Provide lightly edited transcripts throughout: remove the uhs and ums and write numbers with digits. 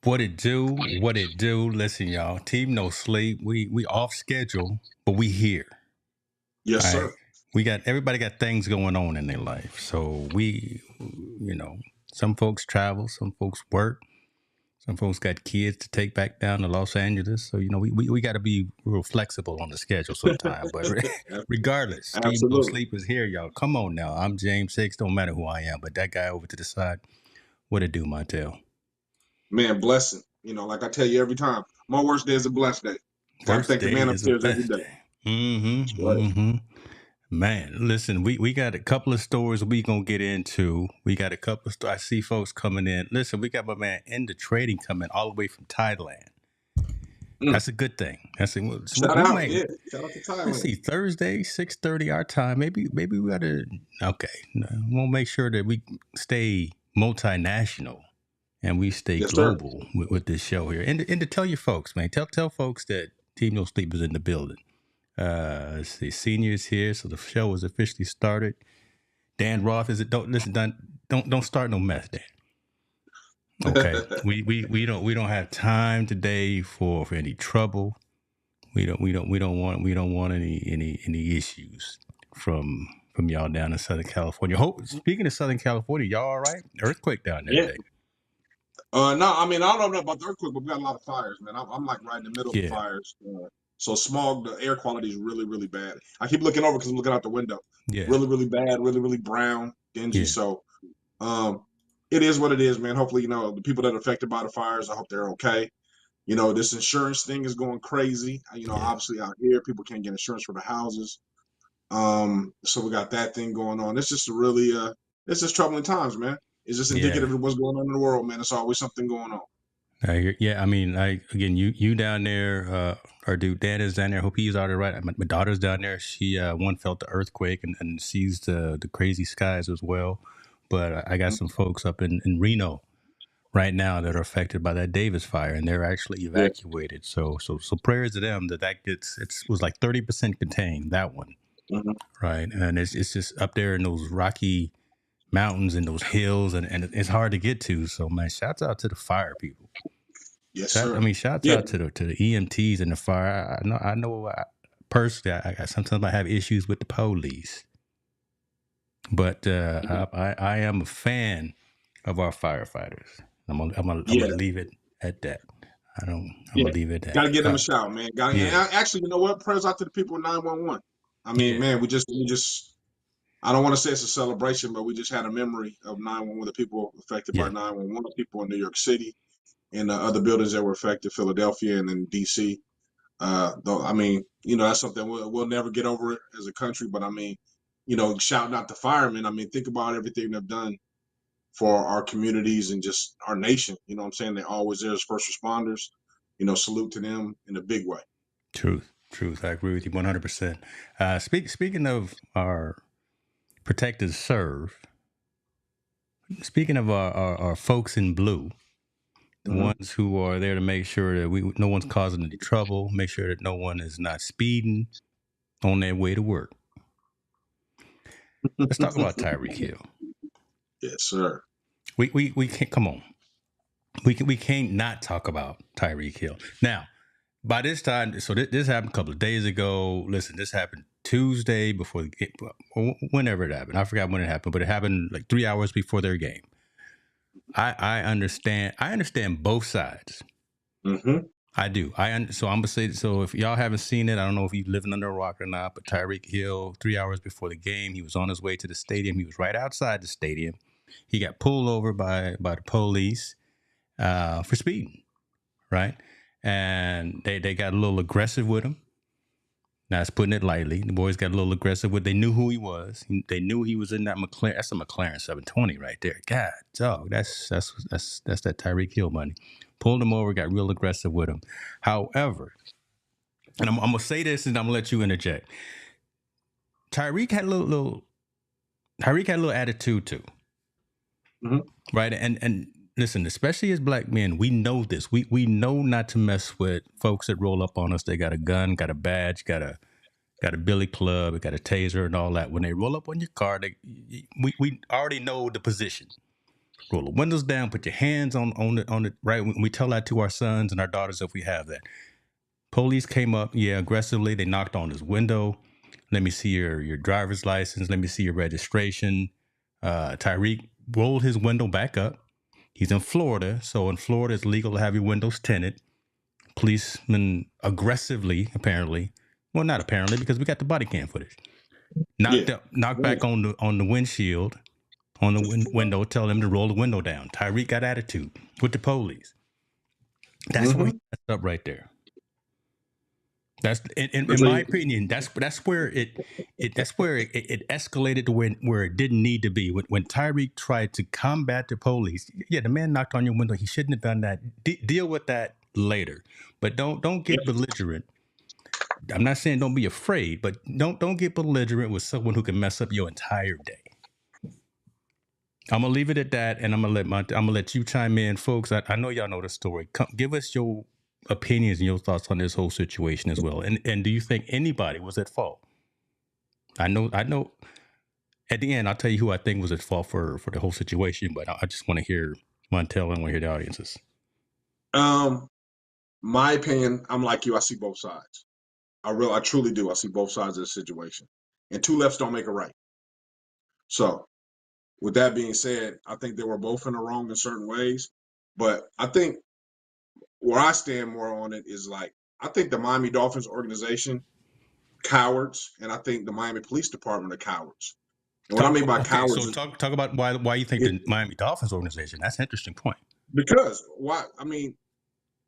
What it do? What it do? Listen, y'all. Team No Sleep. We off schedule, but we here. Yes, All right. sir. Everybody got things going on in their life. So some folks travel, some folks work, some folks got kids to take back down to Los Angeles. So we got to be real flexible on the schedule sometime. But regardless, Team No Absolutely. Sleep is here, y'all. Come on now. I'm James Six. Don't matter who I am, but that guy over to the side. What it do, Montel? Man, blessing. Like I tell you every time, my worst day is a blessed day. Got to Worst thank the day man is a upstairs every blessed day. day. That's right. Man, listen, we got a couple of stories we gonna get into. We got a couple of I see folks coming in. Listen, we got my man Into Trading coming all the way from Thailand. Mm. That's a good thing. So Shout we out. might Yeah. Shout out to let's Thailand. see Thursday 6:30 our time. Maybe we gotta we'll make sure that we stay multinational and we stay Yes, sir. global with this show here. And to tell your folks, man, tell folks that Team No Sleep is in the building. Let's see, seniors here, so the show is officially started. Dan Roth is it? Don't start no mess, Dan. Okay, we don't have time today for any trouble. We don't want any issues from y'all down in Southern California. Speaking of Southern California, y'all all right? Earthquake down there Yeah. today. No, I mean, I don't know about the earthquake, but we got a lot of fires, man. I'm like right in the middle of the Yeah, fires. So smog, the air quality is really, really bad. I keep looking over because I'm looking out the window. yeah, Really, really bad, really, really brown, dingy. yeah, So um, it is what it is, man. Hopefully, the people that are affected by the fires, I hope they're okay. This insurance thing is going crazy. yeah. Obviously out here, people can't get insurance for the houses. So we got that thing going on. It's just it's just troubling times, man. It's just Yeah. indicative of what's going on in the world, man. It's always something going on. Yeah, I mean, again, you down there, or dude, Dan is down there. Hope he's all right. My daughter's down there. She one felt the earthquake and sees the crazy skies as well. But I got some folks up in Reno right now that are affected by that Davis fire, and they're actually Yeah. evacuated. So prayers to them that was like 30% contained, that one, Mhm. right? And it's just up there in those rocky mountains and those hills, and it's hard to get to. So man, shouts out to the fire people. Yes, sir. Shouts Yeah. out to the EMTs and the fire. I know. Personally, sometimes I have issues with the police, but I am a fan of our firefighters. I'm gonna Yeah. leave it at that. I'm Yeah. gonna leave it at Got to give them a that. shout, man. Got to. Yeah, Actually, you know what? Prayers out to the people in 911. I mean, yeah, man, we just. I don't want to say it's a celebration, but we just had a memory of 911, the people affected by yeah. 911, people in New York City and other buildings that were affected, Philadelphia and in DC. Though I mean, that's something we'll never get over it as a country. But I mean, shouting out the firemen. I mean, think about everything they've done for our communities and just our nation. You know what I'm saying? They're always there as first responders. Salute to them in a big way. Truth. I agree with you 100%. Speaking of our protectors serve. Speaking of our folks in blue. The Mm-hmm. ones who are there to make sure that no one's causing any trouble, make sure that no one is not speeding on their way to work. Let's talk about Tyreek Hill. Yes, sir. We can't come on. We can't not talk about Tyreek Hill. Now, by this time, so this happened a couple of days ago. Listen, this happened Tuesday before the game, whenever it happened. I forgot when it happened, but it happened like 3 hours before their game. I understand. I understand both sides. Mm-hmm. I do. So I'm gonna say. So if y'all haven't seen it, I don't know if you're living under a rock or not. But Tyreek Hill, 3 hours before the game, he was on his way to the stadium. He was right outside the stadium. He got pulled over by the police for speeding, right? And they got a little aggressive with him. Now, it's putting it lightly. The boys got a little aggressive with. They knew who he was. They knew he was in that McLaren. That's a McLaren 720 right there. God, dog, that's that Tyreek Hill money. Pulled him over, got real aggressive with him. However, and I'm gonna say this, and I'm gonna let you interject. Tyreek had a little attitude too, Mm-hmm. right? And listen, especially as black men, we know this. We know not to mess with folks that roll up on us. They got a gun, got a badge, got a billy club, got a taser, and all that. When they roll up on your car, we already know the position. Roll the windows down. Put your hands on the right. We tell that to our sons and our daughters if we have that. Police came up, aggressively. They knocked on his window. Let me see your driver's license. Let me see your registration. Tyreek rolled his window back up. He's in Florida, so in Florida it's legal to have your windows tinted. Policemen aggressively, apparently, well, not apparently, because we got the body cam footage. Knocked back on the windshield, on the window, tell them to roll the window down. Tyreek got attitude with the police. That's where he messed up right there. That's in my opinion. That's where it escalated to where it didn't need to be. When Tyreek tried to combat the police, the man knocked on your window. He shouldn't have done that. Deal with that later, but don't get belligerent. I'm not saying don't be afraid, but don't get belligerent with someone who can mess up your entire day. I'm gonna leave it at that, and I'm gonna let you chime in, folks. I know y'all know the story. Give us your opinions and your thoughts on this whole situation as well. And do you think anybody was at fault? I know. At the end, I'll tell you who I think was at fault for the whole situation, but I just want to hear Montel and want to hear the audiences. My opinion, I'm like you. I see both sides. I truly do. I see both sides of the situation, and two lefts don't make a right. So, with that being said, I think they were both in the wrong in certain ways, but I think where I stand more on it is like, I think the Miami Dolphins organization, cowards, and I think the Miami Police Department are cowards. And what I mean by cowards, so talk about why you think the Miami Dolphins organization. That's an interesting point. Because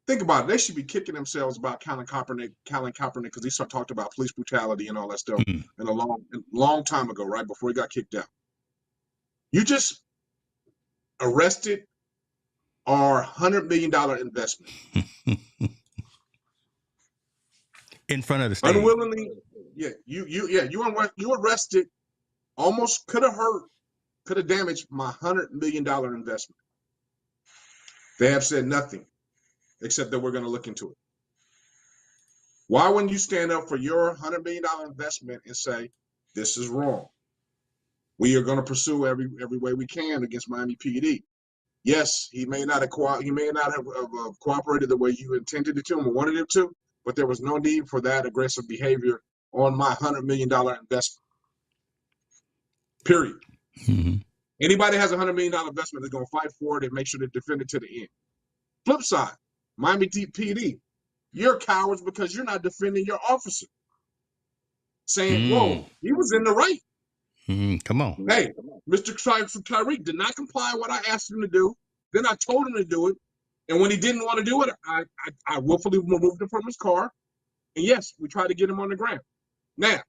think about it. They should be kicking themselves about Colin Kaepernick, because he talked about police brutality and all that stuff in a long time ago, right before he got kicked out. You just arrested our $100 million investment in front of the stadium. Unwillingly, you arrested. Almost could have damaged my $100 million investment. They have said nothing except that we're going to look into it. Why wouldn't you stand up for your $100 million investment and say, this is wrong? We are going to pursue every way we can against Miami PD. Yes, he may not have cooperated the way you intended it to or wanted him to, but there was no need for that aggressive behavior on my $100 million investment. Period. Mm-hmm. Anybody has a $100 million investment is going to fight for it and make sure they defend it to the end. Flip side, Miami PD, you're cowards because you're not defending your officer. Saying, whoa, he was in the right. Come on. Hey, Mr. Tyreek did not comply with what I asked him to do. Then I told him to do it. And when he didn't want to do it, I willfully removed him from his car. And yes, we tried to get him on the ground. Now,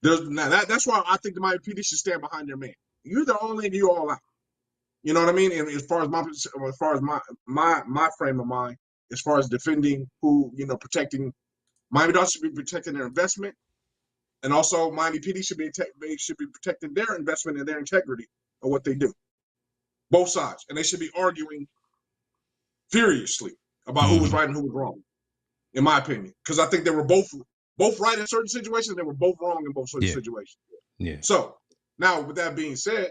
that's why I think the Miami PD should stand behind their man. You're the only, you're all out. You know what I mean? And as far as my frame of mind, as far as defending protecting, Miami Dolphins should be protecting their investment, and also Miami PD should be protecting their investment and their integrity of what they do. Both sides, and they should be arguing furiously about who was right and who was wrong, in my opinion, because I think they were both right in certain situations. They were both wrong in both certain situations. Yeah. So now, with that being said,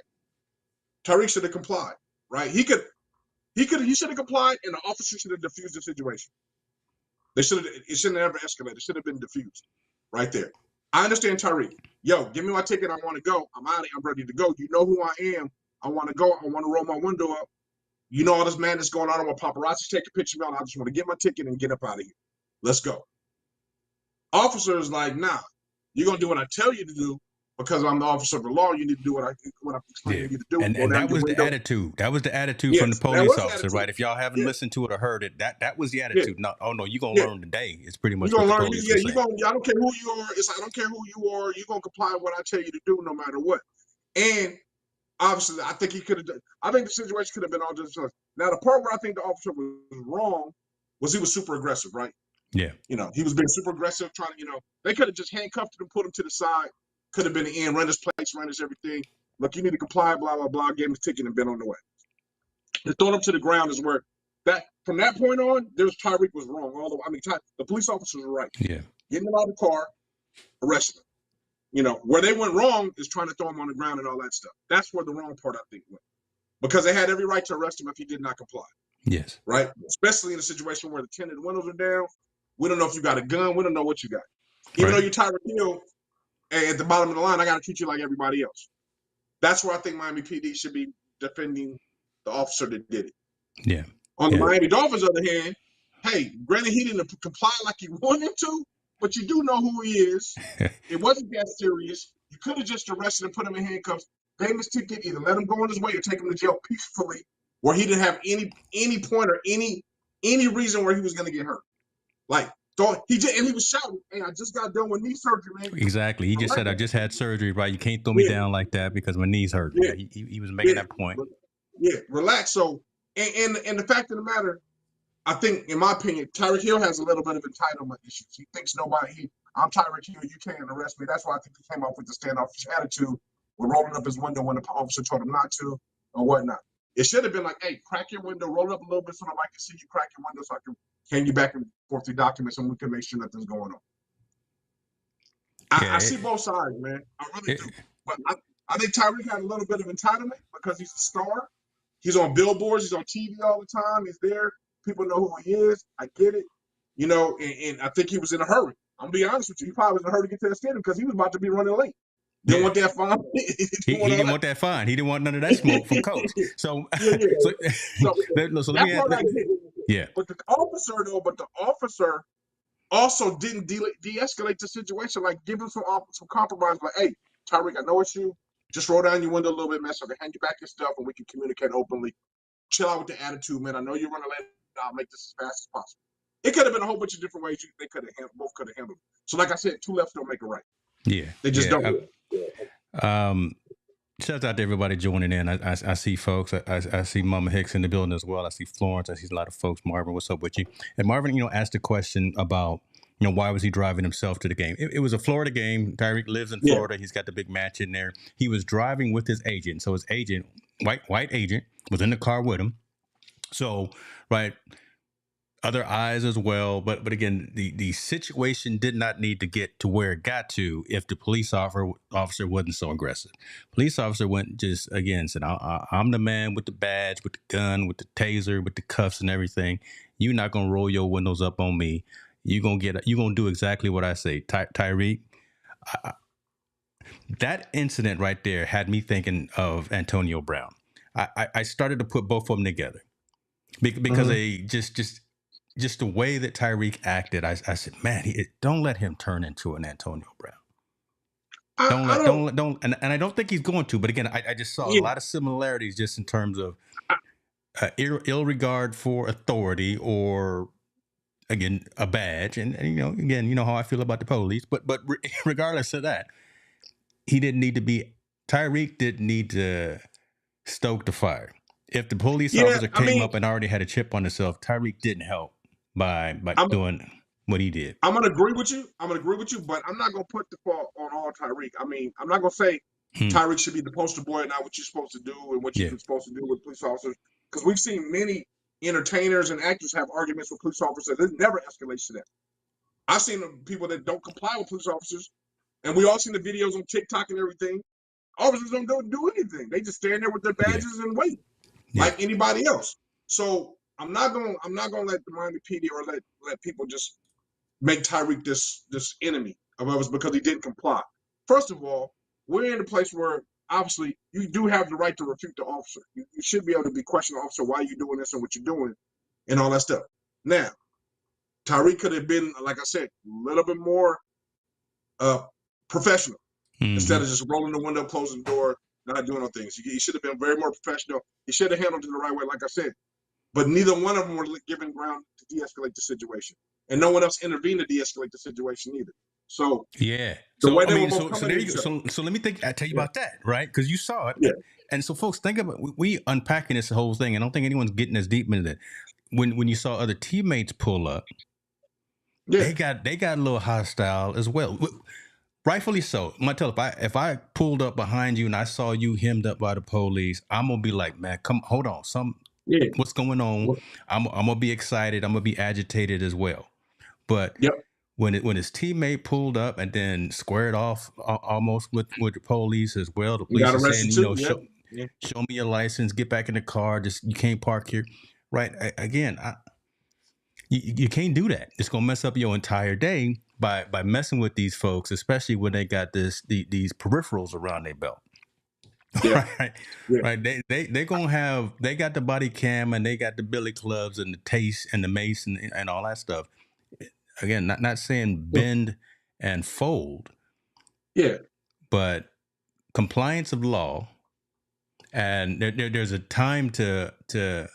Tyreek should have complied, right? He should have complied, and the officer should have diffused the situation. It shouldn't have ever escalated. It should have been diffused right there. I understand Tyreek. Yo, give me my ticket. I want to go. I'm out of here. I'm ready to go. You know who I am. I want to go. I want to roll my window up. You know all this madness going on. I want paparazzi to take a picture of me. I just want to get my ticket and get up out of here. Let's go. Officer is like, nah, you're going to do what I tell you to do. Because I'm the officer of the law, you need to do what I'm explaining you to do. And that was the attitude. That was the attitude from the police officer, right? If y'all haven't listened to it or heard it, that was the attitude. No, you're gonna learn today. It's pretty much what the police were saying. I don't care who you are. I don't care who you are. You're gonna comply with what I tell you to do, no matter what. And obviously, I think he could have done. I think the situation could have been all just. Now, the part where I think the officer was wrong was he was super aggressive, right? Yeah. He was being super aggressive, trying to. They could have just handcuffed him, put him to the side. Could have been the end, run his plates, run his everything. Look, you need to comply, blah, blah, blah. Gave him his ticket and been on the way. To throw him to the ground is where from that point on, Tyreek was wrong. The police officers were right. Yeah. Getting him out of the car, arresting him. Where they went wrong is trying to throw him on the ground and all that stuff. That's where the wrong part, I think, went. because they had every right to arrest him if he did not comply. Yes. Right? Especially in a situation where the tinted windows are down. We don't know if you got a gun. We don't know what you got. Even though you're Tyreek Hill, at the bottom of the line, I got to treat you like everybody else. That's where I think Miami PD should be defending the officer that did it. Yeah. On the Miami Dolphins, on the other hand, hey, granted he didn't comply like he wanted to, but you do know who he is. It wasn't that serious. You could have just arrested him, put him in handcuffs, gave him his ticket, either let him go on his way or take him to jail peacefully, where he didn't have any point or any reason where he was going to get hurt. Like, he was shouting, "Hey, I just got done with knee surgery, man." Exactly. He just said, "I just had surgery, right? You can't throw me down like that because my knees hurt." Yeah. He was making that point. Yeah, relax. So, and the fact of the matter, I think, in my opinion, Tyreek Hill has a little bit of entitlement issues. He thinks I'm Tyreek Hill, you can't arrest me. That's why I think he came off with the standoffish attitude, with rolling up his window when the officer told him not to, or whatnot. It should have been like, "Hey, crack your window, roll it up a little bit so nobody can see you crack your window, so I can hand you back and forth the documents, and we can make sure nothing's going on." I see both sides, man. I really do. But I think Tyreek had a little bit of entitlement because he's a star. He's on billboards. He's on TV all the time. He's there. People know who he is. I get it. And I think he was in a hurry. I'm going to be honest with you. He probably was in a hurry to get to the stadium because he was about to be running late. Didn't want that fine. He didn't want that fine. He didn't want none of that smoke from Coach. So, let me add. Yeah. But the officer also didn't de-escalate the situation. Like, give him some compromise. Like, "Hey, Tyreek, I know it's you. Just roll down your window a little bit, man, so I can hand you back your stuff and we can communicate openly. Chill out with the attitude, man. I know you're running late. I'll make this as fast as possible." It could have been a whole bunch of different ways they both could have handled it. So, like I said, two lefts don't make a right. Yeah. They just don't. Shout out to everybody joining in. I see folks. I see Mama Hicks in the building as well. I see Florence. I see a lot of folks. Marvin, what's up with you? And Marvin, asked a question about, why was he driving himself to the game? It was a Florida game. Tyreek lives in Florida. He's got the big match in there. He was driving with his agent. So his agent, white agent, was in the car with him. So, right, other eyes as well. But again, the situation did not need to get to where it got to if the police officer wasn't so aggressive. Police officer went just, again, said, "I'm the man with the badge, with the gun, with the taser, with the cuffs and everything. You're not going to roll your windows up on me. You're going to do exactly what I say." Tyreek, that incident right there had me thinking of Antonio Brown. I started to put both of them together because they just the way that Tyreek acted. I said, man, don't let him turn into an Antonio Brown. Don't. And I don't think he's going to. But again, I just saw a lot of similarities just in terms of ill regard for authority, or again, a badge. And again, how I feel about the police. But regardless of that, Tyreek didn't need to stoke the fire. If the police officer came up and already had a chip on himself, Tyreek didn't help by doing what he did. I'm gonna agree with you. But I'm not gonna put the fault on all Tyreek. I mean, I'm not gonna say Tyreek should be the poster boy and not what you're supposed to do and what you're supposed to do with police officers. Because we've seen many entertainers and actors have arguments with police officers. It never escalates to that. I've seen people that don't comply with police officers, and we all seen the videos on TikTok and everything. Officers don't do anything. They just stand there with their badges and wait, like anybody else. So I'm not gonna let the Miami PD or let people just make Tyreek this enemy of us because he didn't comply. First of all, we're in a place where obviously you do have the right to refute the officer. You should be able to be questioning the officer why you're doing this and what you're doing and all that stuff. Now, Tyreek could have been, like I said, a little bit more professional instead of just rolling the window, closing the door, not doing no things. He should have been very more professional. He should have handled it the right way, like I said. But neither one of them were given ground to de-escalate the situation, and no one else intervened to de-escalate the situation either. So so there you go. So let me I tell you about that, right? Because you saw it, and so folks, think about we unpacking this whole thing. I don't think anyone's getting as deep into it. When you saw other teammates pull up, they got a little hostile as well. Rightfully so. I'm gonna tell if I pulled up behind you and I saw you hemmed up by the police, I'm gonna be like, man, hold on, what's going on? I'm gonna be excited. I'm gonna be agitated as well. But when his teammate pulled up and then squared off almost with the police as well, the police are saying, Yeah. show me your license, get back in the car. Just you can't park here, right? Again, you can't do that. It's gonna mess up your entire day by messing with these folks, especially when they got these peripherals around their belt. Yeah. Right, Yeah. right. They gonna have they got the body cam and they got the billy clubs and the taste and the mace and all that stuff. Again, not saying bend and fold, Yeah. but compliance of law, and there's a time to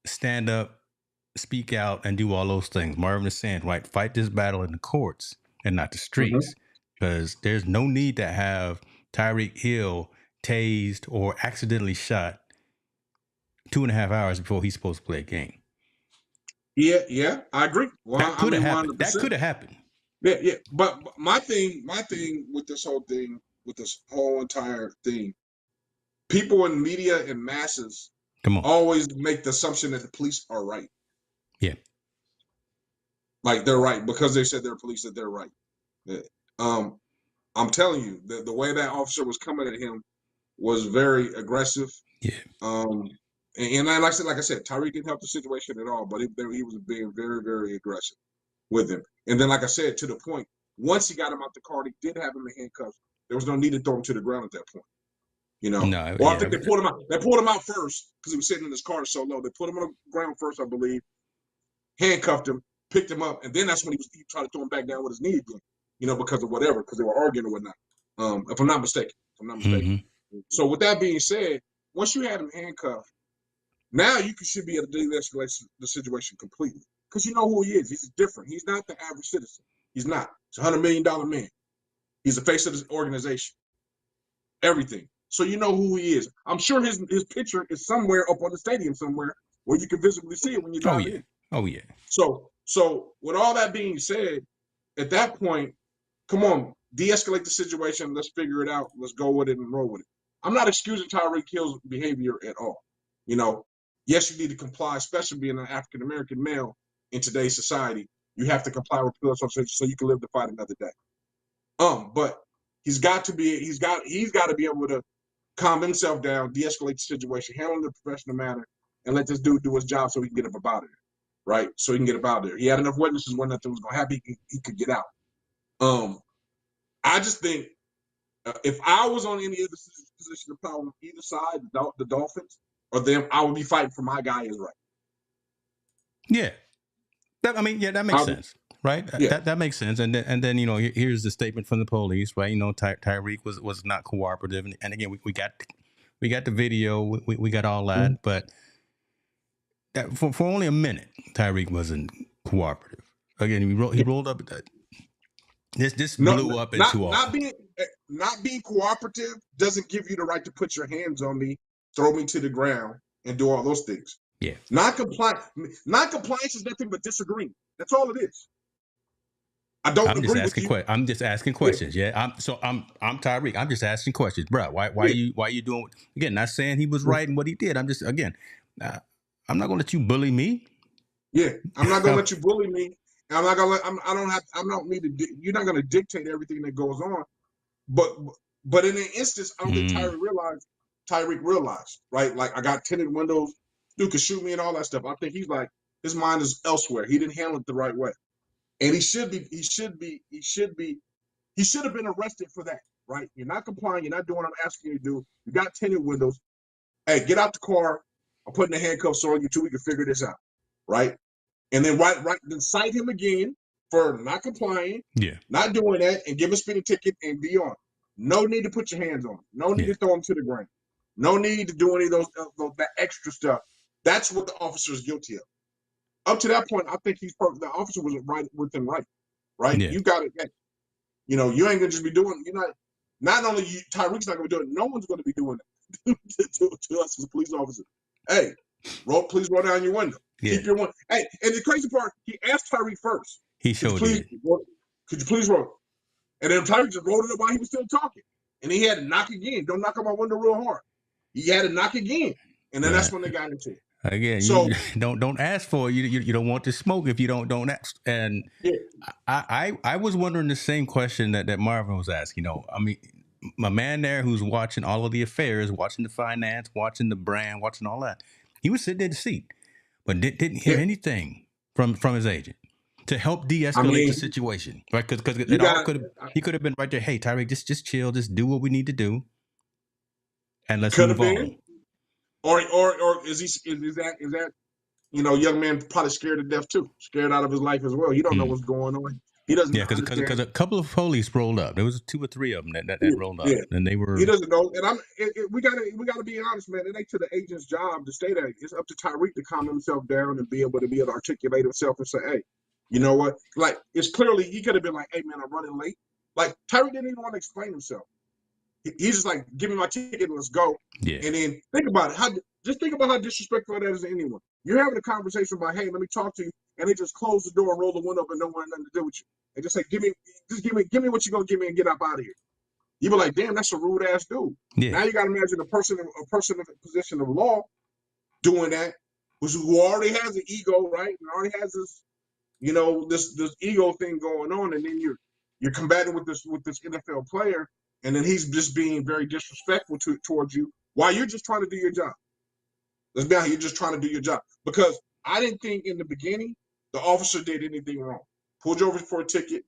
stand up, speak out, and do all those things. Marvin is saying, right, fight this battle in the courts and not the Mhm. streets, because there's no need to have Tyreek Hill tased or accidentally shot 2.5 hours before he's supposed to play a game. Yeah. Yeah. I agree. Well, That I could have mean, happened. That 100%. could have happened. Yeah. Yeah. But my thing with this whole thing, with this whole entire thing, people in media and masses Come on. always make the assumption that the police are right. Yeah. Like they're right because they said they're police, that they're right. Yeah. I'm telling you, the way that officer was coming at him was very aggressive. Yeah. And like I said, Tyreek didn't help the situation at all, but he was being very, very aggressive with him. And then, like I said, to the point, once he got him out the car, he did have him in handcuffs. There was no need to throw him to the ground at that point. You know, No. or I Yeah. think they pulled him out. They pulled him out first because he was sitting in his car so low. They put him on the ground first, I believe, handcuffed him, picked him up, and then that's when he tried to throw him back down with his knee again. You know, because of whatever, because they were arguing or whatnot. If I'm not mistaken. Mm-hmm. So with that being said, once you had him handcuffed, now you should be able to de-escalate the situation completely because you know who he is. He's different. He's not the average citizen. He's not. He's a $100 million man. He's the face of this organization. Everything. So you know who he is. I'm sure his picture is somewhere up on the stadium somewhere where you can visibly see it when you drive in. Oh yeah. So with all that being said, at that point, come on, de-escalate the situation. Let's figure it out. Let's go with it and roll with it. I'm not excusing Tyreek Hill's behavior at all. You know, yes, you need to comply, especially being an African American male in today's society. You have to comply with police officers so you can live to fight another day. But he's got to be able to calm himself down, de-escalate the situation, handle the professional manner, and let this dude do his job so he can get up about it. Right? So he can get up out of there. He had enough witnesses when nothing was going to happen. He could get out. I just think if I was on any other position of power on either side, the Dolphins or them, I would be fighting for my guy is right. Yeah. That makes sense, right? Yeah. That makes sense. And then here's the statement from the police, right? Tyreek was not cooperative, and again we got the video, we got all that, Mm-hmm. but that, for only a minute, Tyreek wasn't cooperative. Again, he rolled up. This blew up into not being cooperative doesn't give you the right to put your hands on me, throw me to the ground, and do all those things. Yeah. Non-compliance is nothing but disagreeing. That's all it is. I don't agree with you. I'm just asking questions. Yeah. I'm Tyreek. I'm just asking questions, bro. Why you doing? Again, not saying he was right in what he did. I'm just I'm not gonna let you bully me. Yeah, I'm not gonna let you bully me. I'm not gonna let. I don't need to. You're not gonna dictate everything that goes on. But in an instance, I don't think Tyreek realized, right? Like I got tinted windows, dude could shoot me and all that stuff. I think he's like his mind is elsewhere. He didn't handle it the right way, and he should have been arrested for that, right? You're not complying. You're not doing what I'm asking you to do. You got tinted windows. Hey, get out the car. I'm putting the handcuffs on you too. We can figure this out, right? And then then cite him again for not complying, not doing that, and give a speeding ticket and be on. No need to put your hands on him. No need to throw him to the ground. No need to do any of those that extra stuff. That's what the officer is guilty of. Up to that point, I think the officer was right within right. Yeah. You got it. You ain't gonna just be doing. Not only Tyreek's not gonna be doing it. No one's gonna be doing it to us as a police officer. Hey, please roll down your window. Yeah. Keep your one. Hey, and the crazy part, he asked Tyreek first. He showed it. Could you please roll? And then Tyreek just rolled it up while he was still talking. And he had to knock again. Don't knock on my window real hard. He had to knock again. And then that's when they got into it. Again, so don't ask for it. You don't want to smoke if you don't ask. And I was wondering the same question that Marvin was asking. I mean, my man there who's watching all of the affairs, watching the finance, watching the brand, watching all that. He was sitting in the seat, but didn't hear Yeah. anything from his agent to help I de-escalate the mean, situation, right? Because you it all got could have, he could have been right there. Hey, Tyreek, just chill, just do what we need to do, and let's could have move on. been, or is that young man probably scared to death too, scared out of his life as well. He don't know what's going on. He doesn't Yeah, because understand. a couple of police rolled up. There was 2 or 3 of them that rolled up, Yeah, and they he were doesn't know. And we gotta be honest, man. It ain't to the agent's job to stay there. It's up to Tyreek to calm himself down and be able to articulate himself and say, hey, you know what? Like, it's clearly he could have been like, hey man, I'm running late. Like, Tyreek didn't even want to explain himself. He's just like, give me my ticket and let's go. yeah. And then think about it. Just think about how disrespectful that is to anyone. You're having a conversation about, hey, let me talk to you, and they just close the door and roll the window up and don't want nothing to do with you. And just say, give me what you're gonna give me and get up out of here. You be like, damn, that's a rude ass dude. Yeah. Now you gotta imagine a person in a position of law doing that, who already has an ego, right? And already has this ego thing going on, and then you're combating with this NFL player, and then he's just being very disrespectful towards you while you're just trying to do your job. Let's be honest, you're just trying to do your job. Because I didn't think in the beginning the officer did anything wrong. Pulled you over for a ticket.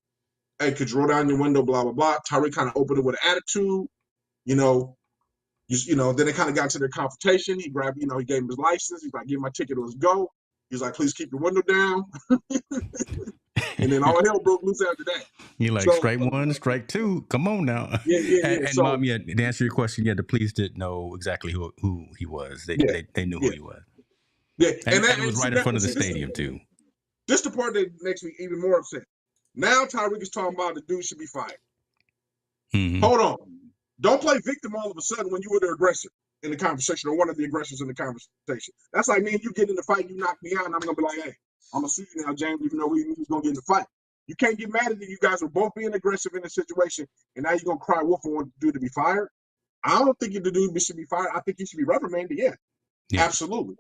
Hey, could you roll down your window? Blah blah blah. Tyreek kind of opened it with an attitude. Then they kind of got into their confrontation. He grabbed, he gave him his license. He's like, give me my ticket, let's go. He's like, please keep your window down. And then all hell broke loose after that. You're like, strike 1, strike 2. Come on now. Yeah. And So, Mom, to answer your question, the police didn't know exactly who he was. They knew who he was. Yeah, and it was right in front of the stadium too. This the part that makes me even more upset. Now Tyreek is talking about the dude should be fired. Mm-hmm. Hold on. Don't play victim all of a sudden when you were the aggressor in the conversation, or one of the aggressors in the conversation. That's like me and you get in the fight, you knock me out, and I'm gonna be like, hey, I'm gonna sue you now, James, even though we was gonna get in the fight. You can't get mad at that you guys were both being aggressive in the situation, and now you're gonna cry wolf and want the dude to be fired. I don't think the dude should be fired. I think he should be reprimanded. Yeah. Absolutely.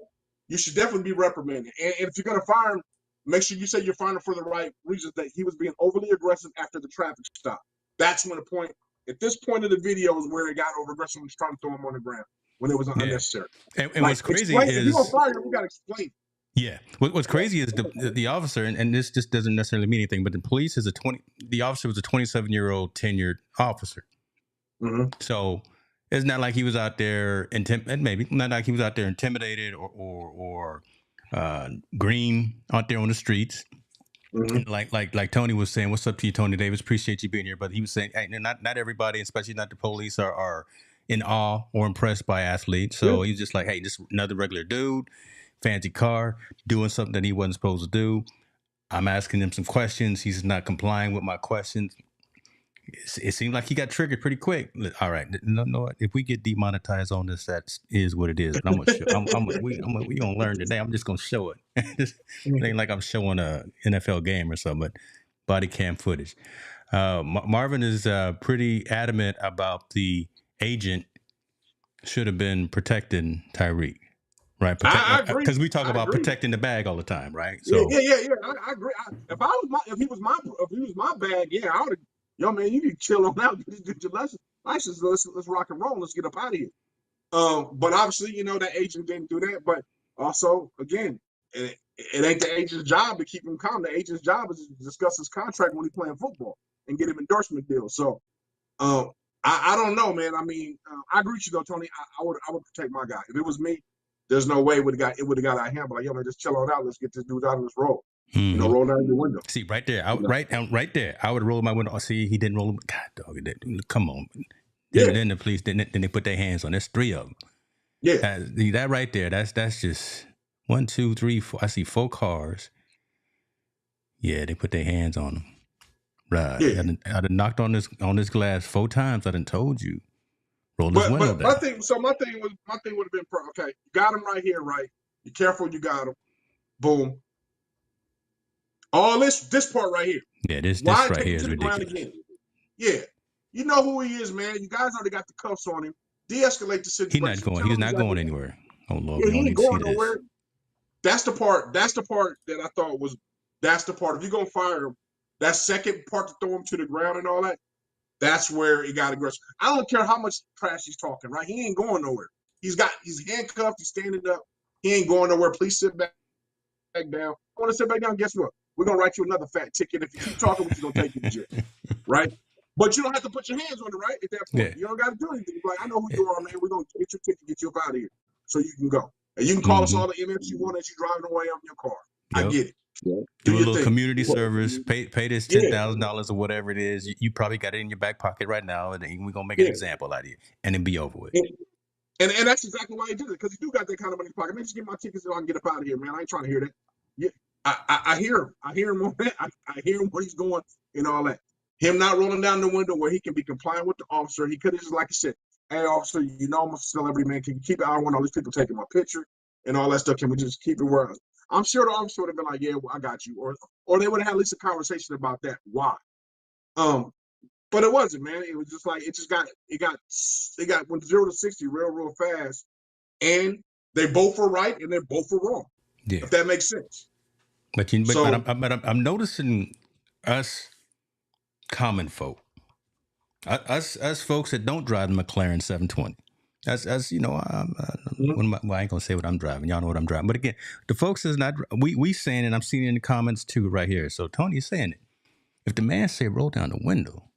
You should definitely be reprimanded. And if you're gonna fire him, make sure you say you're firing him for the right reasons, that he was being overly aggressive after the traffic stop. That's when at this point of the video is where it got over aggressive and was trying to throw him on the ground when it was unnecessary. And what's crazy is, if you're gonna fire him, you gotta explain it. Yeah. What's crazy is the officer, and this just doesn't necessarily mean anything, but the officer was a 27-year-old tenured officer. Mm-hmm. So it's not like he was out there intimidated or green out there on the streets. Mm-hmm. Like Tony was saying, what's up to you, Tony Davis? Appreciate you being here. But he was saying, hey, not everybody, especially not the police, are in awe or impressed by athletes. So he's just like, hey, just another regular dude, fancy car, doing something that he wasn't supposed to do. I'm asking him some questions. He's not complying with my questions. It seemed like he got triggered pretty quick. All right, no. If we get demonetized on this, that is what it is. And I'm gonna show. We gonna learn today. I'm just gonna show it. It ain't like I'm showing a NFL game or something, but body cam footage. Marvin is pretty adamant about the agent should have been protecting Tyreek. Right, I agree, because we talk about protecting the bag all the the time, right? So yeah. I agree. If he was my bag, yeah, I would have. Yo, man, you need to chill on out. Get your license. Let's rock and roll. Let's get up out of here. But obviously, that agent didn't do that. But also, again, it ain't the agent's job to keep him calm. The agent's job is to discuss his contract when he's playing football and get him endorsement deals. So, I don't know, man. I mean, I agree with you though, Tony. I would protect my guy. If it was me, there's no way it would have got out of hand. But like, yo, man, just chill on out. Let's get this dude out of this roll. Mm-hmm. Roll down your window. See, right there, right there. I would roll my window. See, he didn't roll. God, dog, come on. Then the police, then they put their hands on. There's 3 of them. Yeah, that right there. That's just 1, 2, 3, 4. I see 4 cars. Yeah, they put their hands on him. Right. Yeah. I done knocked on this glass 4 times. I done told you. Roll this window down. My thing would have been okay. You got him right here, right? Be careful. You got him. Boom. All this part right here. Yeah, this right here is ridiculous. Again? Yeah. You know who he is, man. You guys already got the cuffs on him. De-escalate the situation. He's not going anywhere. Oh Lord, yeah, he ain't going nowhere. That's the part that I thought was, that's the part. If you're gonna fire him, that second part to throw him to the ground and all that, That's where it got aggressive. I don't care how much trash he's talking, right? He ain't going nowhere. He's handcuffed. He's standing up. He ain't going nowhere. Please sit back down. I want to sit back down. Guess what? We're going to write you another fat ticket. If you keep talking, we're just going to take you to jail, right? But you don't have to put your hands on it, right? At that point, Yeah. you don't got to do anything. Like, I know who you are, man. We're going to get your ticket, get you up out of here so you can go. And you can call us all the MFs you want as you driving away on your car. Yep. I get it. Do a little community service, pay this $10,000 or whatever it is. You probably got it in your back pocket right now, and we're gonna make an example out of you, and then be over with. And that's exactly why he did it, because he do got that kind of money in his pocket. Man, just get my tickets so I can get up out of here, man. I ain't trying to hear that. Yeah, I hear him. I hear him on that. I hear him where he's going and all that. Him not rolling down the window where he can be compliant with the officer. He could have just, like he said, hey, officer, you know I'm a celebrity, man. Can you keep it? I don't want all these people taking my picture and all that stuff. Can we just keep it where I'm sure the officer would have been like, yeah, well, I got you. Or they would have had at least a conversation about that. Why? But it wasn't, man. It was just like it got went 0 to 60 real fast, and they both were right and they both were wrong. Yeah. If that makes sense. But I'm noticing us common folk, us folks that don't drive the McLaren 720. As you know, I ain't gonna say what I'm driving. Y'all know what I'm driving. But again, the folks is not. We saying, and I'm seeing it in the comments too right here. So Tony is saying it. If the man say roll down the window.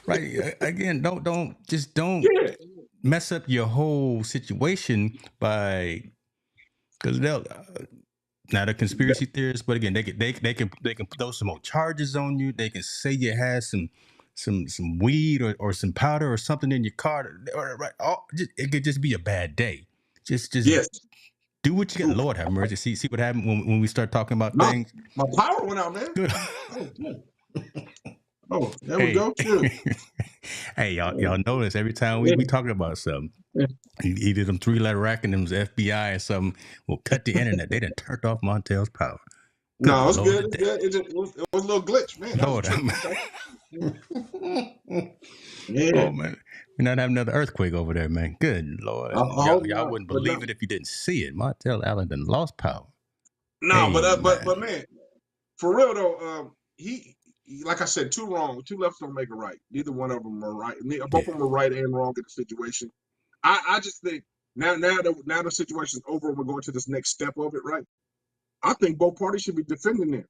right. Again, don't mess up your whole situation by, because they'll not a conspiracy theorist, but again, they can throw some more charges on you. They can say you had some weed or some powder or something in your car. It could just be a bad day. Just do what you got. Lord have mercy. See what happened when we start talking about things. My power went out, man. Good. Oh, there we go. Too. Hey, y'all notice every time we talking about something, either them 3-letter acronyms, FBI or something, will cut the internet. They done turned off Montel's power. Good no, it's good. It's good. It was a little glitch, man. Lord, oh man, we're not having another earthquake over there, man. Good Lord, y'all wouldn't believe it if you didn't see it. Montel Allen done lost power. No, hey, but man, for real though, he like I said, two lefts don't make a right. Neither one of them are right. Both of them are right and wrong in the situation. I just think now the situation's over and we're going to this next step of it, right? I think both parties should be defending it.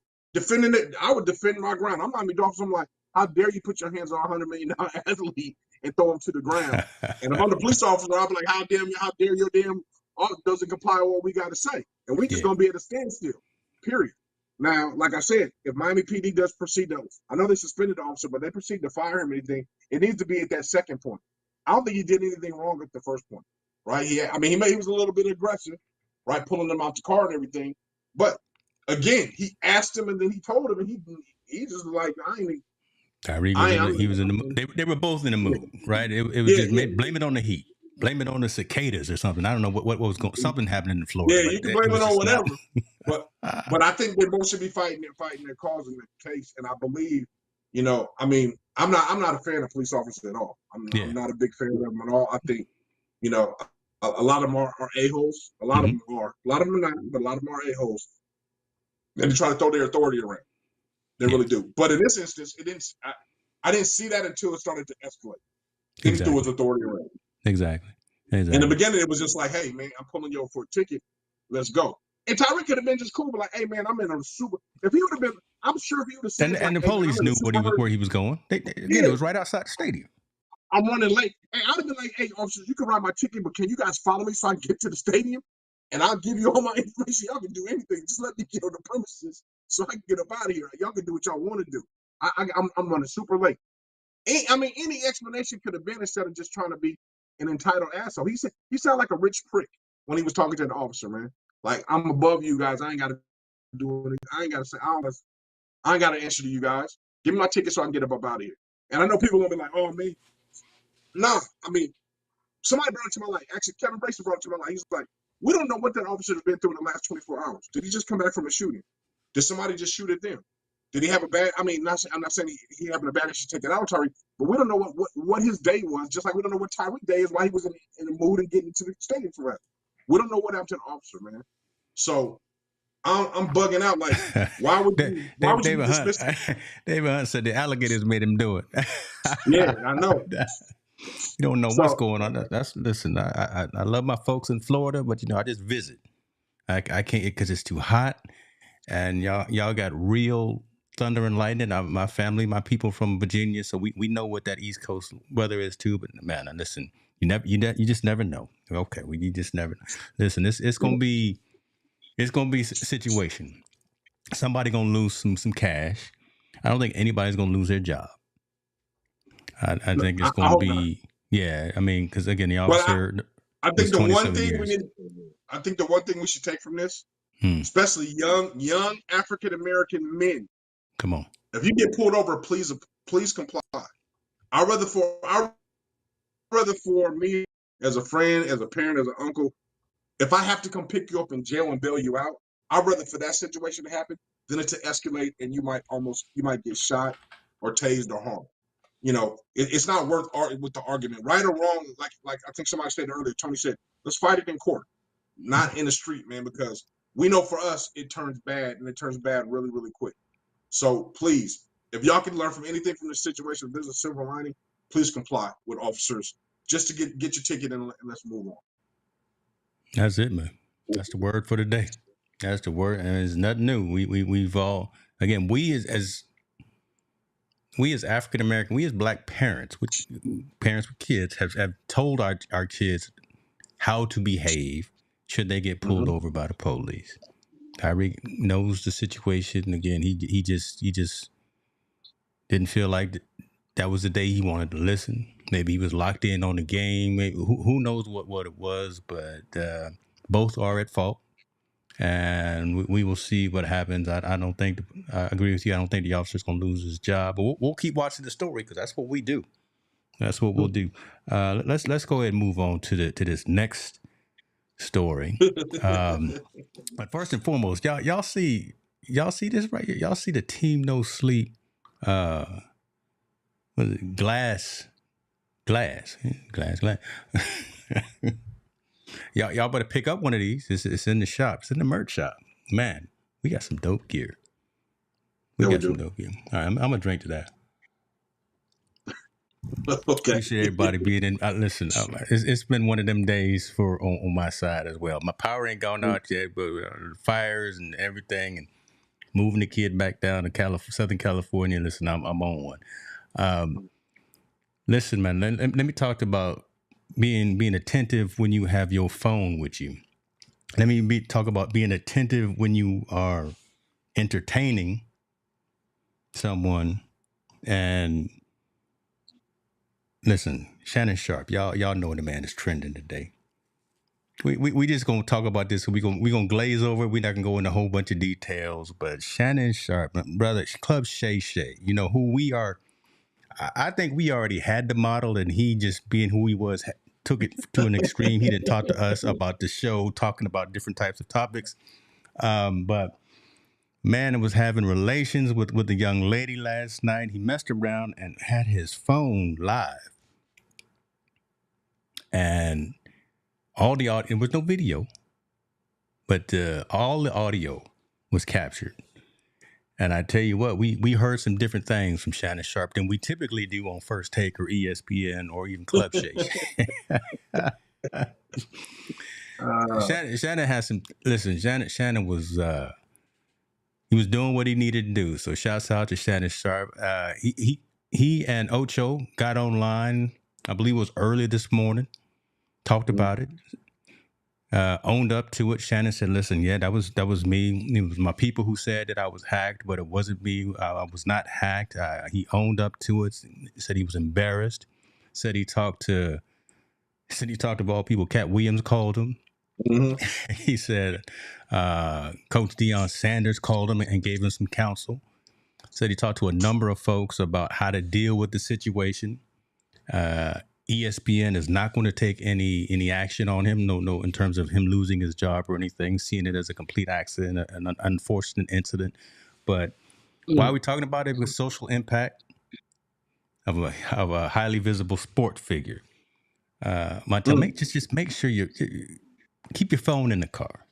I would defend my ground. I'm Miami Dolphins. I'm like, how dare you put your hands on a $100 million athlete and throw him to the ground? And if I'm the police officer, I'll be like, how dare your damn doesn't comply with what we got to say. And we just going to be at a standstill, period. Now, like I said, if Miami PD does proceed to, I know they suspended the officer, but they proceed to fire him or anything, it needs to be at that second point. I don't think he did anything wrong at the first point, right? He was a little bit aggressive, right, pulling them out the car and everything. But again, he asked him and then he told him, and he just like, Tyreek he was in the mood. They were both in the mood, right? It was blame it on the heat. Blame it on the cicadas or something. I don't know what was going. Something happening in Florida. Yeah, you can blame it on whatever. But I think they both should be fighting their cause in the case. And I believe, I'm not a fan of police officers at all. I'm not a big fan of them at all. I think, a lot of them are a-holes. A lot of them are. A lot of them are not, but a lot of them are a-holes. And they try to throw their authority around. They really do. But in this instance, I didn't see that until it started to escalate. He threw his authority around. Exactly. In the beginning, it was just like, hey, man, I'm pulling you for a ticket. Let's go. And Tyreek could have been just cool, but like, hey, man, I'm in a super. If he would have been, I'm sure if he would have said, and the police knew where he was going. It was right outside the stadium. I'm running late. Hey, I'd have been like, hey, officers, you can ride my ticket, but can you guys follow me so I can get to the stadium? And I'll give you all my information. Y'all can do anything. Just let me get on the premises so I can get up out of here. Y'all can do what y'all want to do. I'm running super late. Any explanation could have been instead of just trying to be an entitled asshole. He sounded like a rich prick when he was talking to the officer, man. Like, I'm above you guys. I ain't got to do anything. I ain't got to say, I ain't got to answer to you guys. Give me my ticket so I can get up out of here. And I know people are going to be like, oh, man. No, somebody brought it to my life. Actually, Kevin Bracey brought it to my life. He's like, we don't know what that officer has been through in the last 24 hours. Did he just come back from a shooting? Did somebody just shoot at them? Did he have a bad? I'm not saying he having a bad issue to take it out, Tyreek, but we don't know what his day was. Just like we don't know what Tyreek's day is, why he was in the mood and getting to the stadium for that. We don't know what happened to the officer, man. So I'm bugging out. Like, why would you David Hunt, dismiss it? David Hunt said the alligators made him do it. Yeah, I know. You don't know what's So going on. That's listen. I love my folks in Florida, but I just visit. I can't because it's too hot, and y'all got real thunder and lightning. My family, my people from Virginia, so we know what that East Coast weather is too. But man, listen, you just never know. Okay, you just never know. Listen, it's gonna be a situation. Somebody gonna lose some cash. I don't think anybody's gonna lose their job. I think it's I gonna hope not. be because again the But officer I was think the one 27 thing we years. need, I think the one thing we should take from this, Hmm. especially young African American men, Come on. if you get pulled over, please comply. I rather for me as a friend, as a parent, as an uncle, if I have to come pick you up in jail and bail you out, I'd rather for that situation to happen than it to escalate and you might get shot or tased or harmed. It's not worth with the argument, right or wrong. Like I think somebody said earlier, Tony said, let's fight it in court, not in the street, man, because we know for us it turns bad and it turns bad really, really quick. So please, if y'all can learn from anything from this situation, if there's a silver lining, please comply with officers just to get your ticket and let's move on. That's it, man. That's the word for the day. That's the word, and it's nothing new. We've all again we as African American, we as Black parents with kids have told our kids how to behave should they get pulled over by the police. Tyreek knows the situation. Again, he just didn't feel like that was the day he wanted to listen. Maybe he was locked in on the game. Maybe who knows what it was, but both are at fault. And we will see what happens. I don't think I agree with you. I don't think the officer's going to lose his job, but we'll keep watching the story because that's what we do. That's what we'll do. Let's go ahead and move on to this next story. But first and foremost, y'all see this right here. Y'all see the team no sleep. What is it? Glass. Y'all better pick up one of these. It's in the shop. It's in the merch shop. Man, we got some dope gear. We got some dope gear. All right, I'm gonna drink to that. Okay. Appreciate everybody being in. Listen, it's been one of them days on my side as well. My power ain't gone out yet, but fires and everything, and moving the kid back down to Southern California. Listen, I'm on one. Listen, man. Let me talk about being attentive when you have your phone with you. Let me talk about being attentive when you are entertaining someone. And listen, Shannon Sharpe, y'all know the man is trending today. We just gonna talk about this. We gonna glaze over. We're not gonna go into a whole bunch of details. But Shannon Sharpe, brother, Club Shay Shay, you know who we are. I think we already had the model, and he just being who he was took it to an extreme. He didn't talk to us about the show, talking about different types of topics. But man, it was having relations with a young lady last night. He messed around and had his phone live, and all the audio. It was no video, but all the audio was captured. And I tell you what, we heard some different things from Shannon Sharpe than we typically do on First Take or ESPN or even Club Shake. Shannon has some. Listen, Shannon was he was doing what he needed to do. So shouts out to Shannon Sharpe. He and Ocho got online. I believe it was early this morning. Talked about it. Owned up to it. Shannon said, "Listen, yeah, that was me. It was my people who said that I was hacked, but it wasn't me. I was not hacked." He owned up to it. Said he was embarrassed. Said he talked to of all people. Cat Williams called him. Mm-hmm. He said Coach Deion Sanders called him and gave him some counsel. Said he talked to a number of folks about how to deal with the situation. ESPN is not going to take any action on him, no, in terms of him losing his job or anything, seeing it as a complete accident, an unfortunate incident. But why are we talking about it? With social impact of a highly visible sport figure. Montel, just make sure you keep your phone in the car.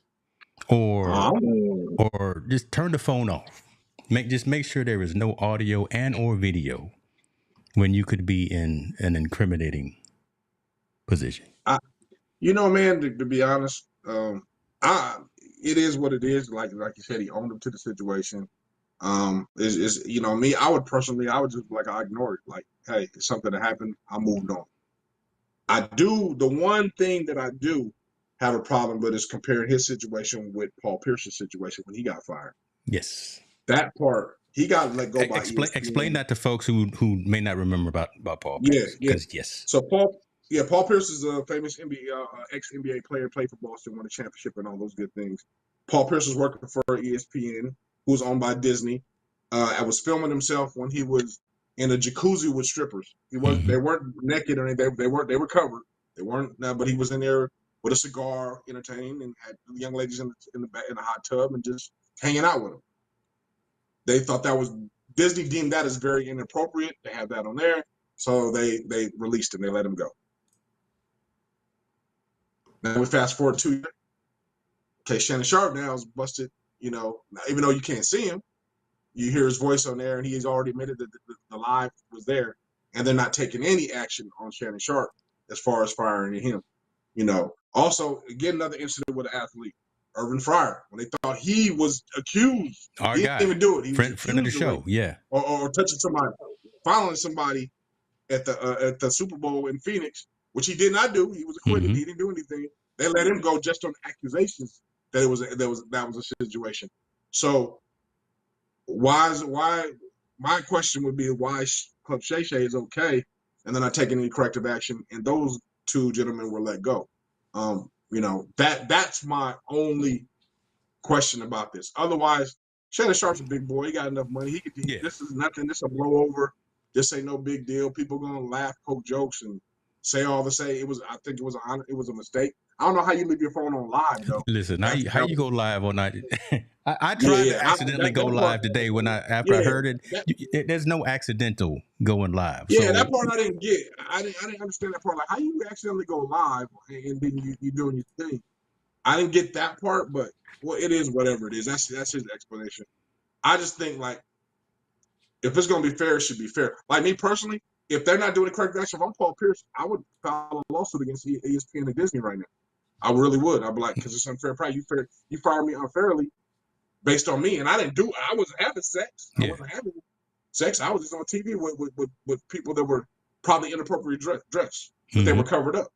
or Um, or just turn the phone off. Make sure there is no audio and or video when you could be in an incriminating position. Man, to be honest, I it is what it is. Like you said, he owned up to the situation. Is me? I would just I ignore it. Like, hey, it's something that happened. I moved on. I do the one thing that I do have a problem with is comparing his situation with Paul Pierce's situation when he got fired. Yes. That part he got let go by Explain ESPN. that to folks who may not remember about Paul Yeah, Pierce. yeah. Because yes. So Paul Pierce is a famous ex NBA player, played for Boston, won a championship, and all those good things. Paul Pierce was working for ESPN, who was owned by Disney. I was filming himself when he was in a jacuzzi with strippers. They weren't naked or anything. They were covered. They weren't. But he was in there with a cigar, entertaining, and had young ladies in the hot tub and just hanging out with them. They thought that was Disney deemed that as very inappropriate. They had that on there, so they released him. They let him go. Now we fast forward 2 years. Okay, Shannon Sharpe now is busted. Even though you can't see him, you hear his voice on there, and he's already admitted that the live was there, and they're not taking any action on Shannon Sharpe as far as firing him. Also, again, another incident with an athlete, Irvin Fryer, when they thought he was accused. Our He didn't guy, even do it. He was friend of the accused of show. rape Yeah. or touching somebody, following somebody at the Super Bowl in Phoenix, which he did not do. He was acquitted. He didn't do anything. They let him go just on accusations that that was a situation. So why my question would be why Club Shay Shay is okay and they're not taking any corrective action, and those two gentlemen were let go. That's my only question about this. Otherwise, Shannon Sharpe's a big boy. He got enough money. Yeah. This is nothing. This is a blowover. This ain't no big deal. People gonna laugh, poke jokes, and say all the say. I think it was a mistake. I don't know how you leave your phone on live though. Listen, how you go live on night? I Yeah, tried to yeah. accidentally go That part, live today after I yeah, heard it. that, There's no accidental going live. yeah. So That part I didn't get. I didn't understand that part. Like how you accidentally go live and then you doing your thing. I didn't get that part, but it is whatever it is. That's his explanation. I just think if it's going to be fair, it should be fair. Like me personally, if they're not doing the correct action, if I'm Paul Pierce, I would file a lawsuit against ESPN and Disney right now. I really would. I'd be like, because it's unfair play. You fired me unfairly based on me, and I didn't do it. I wasn't having sex. I yeah. wasn't having sex. I was just on TV with people that were probably inappropriate dressed, but they were covered up.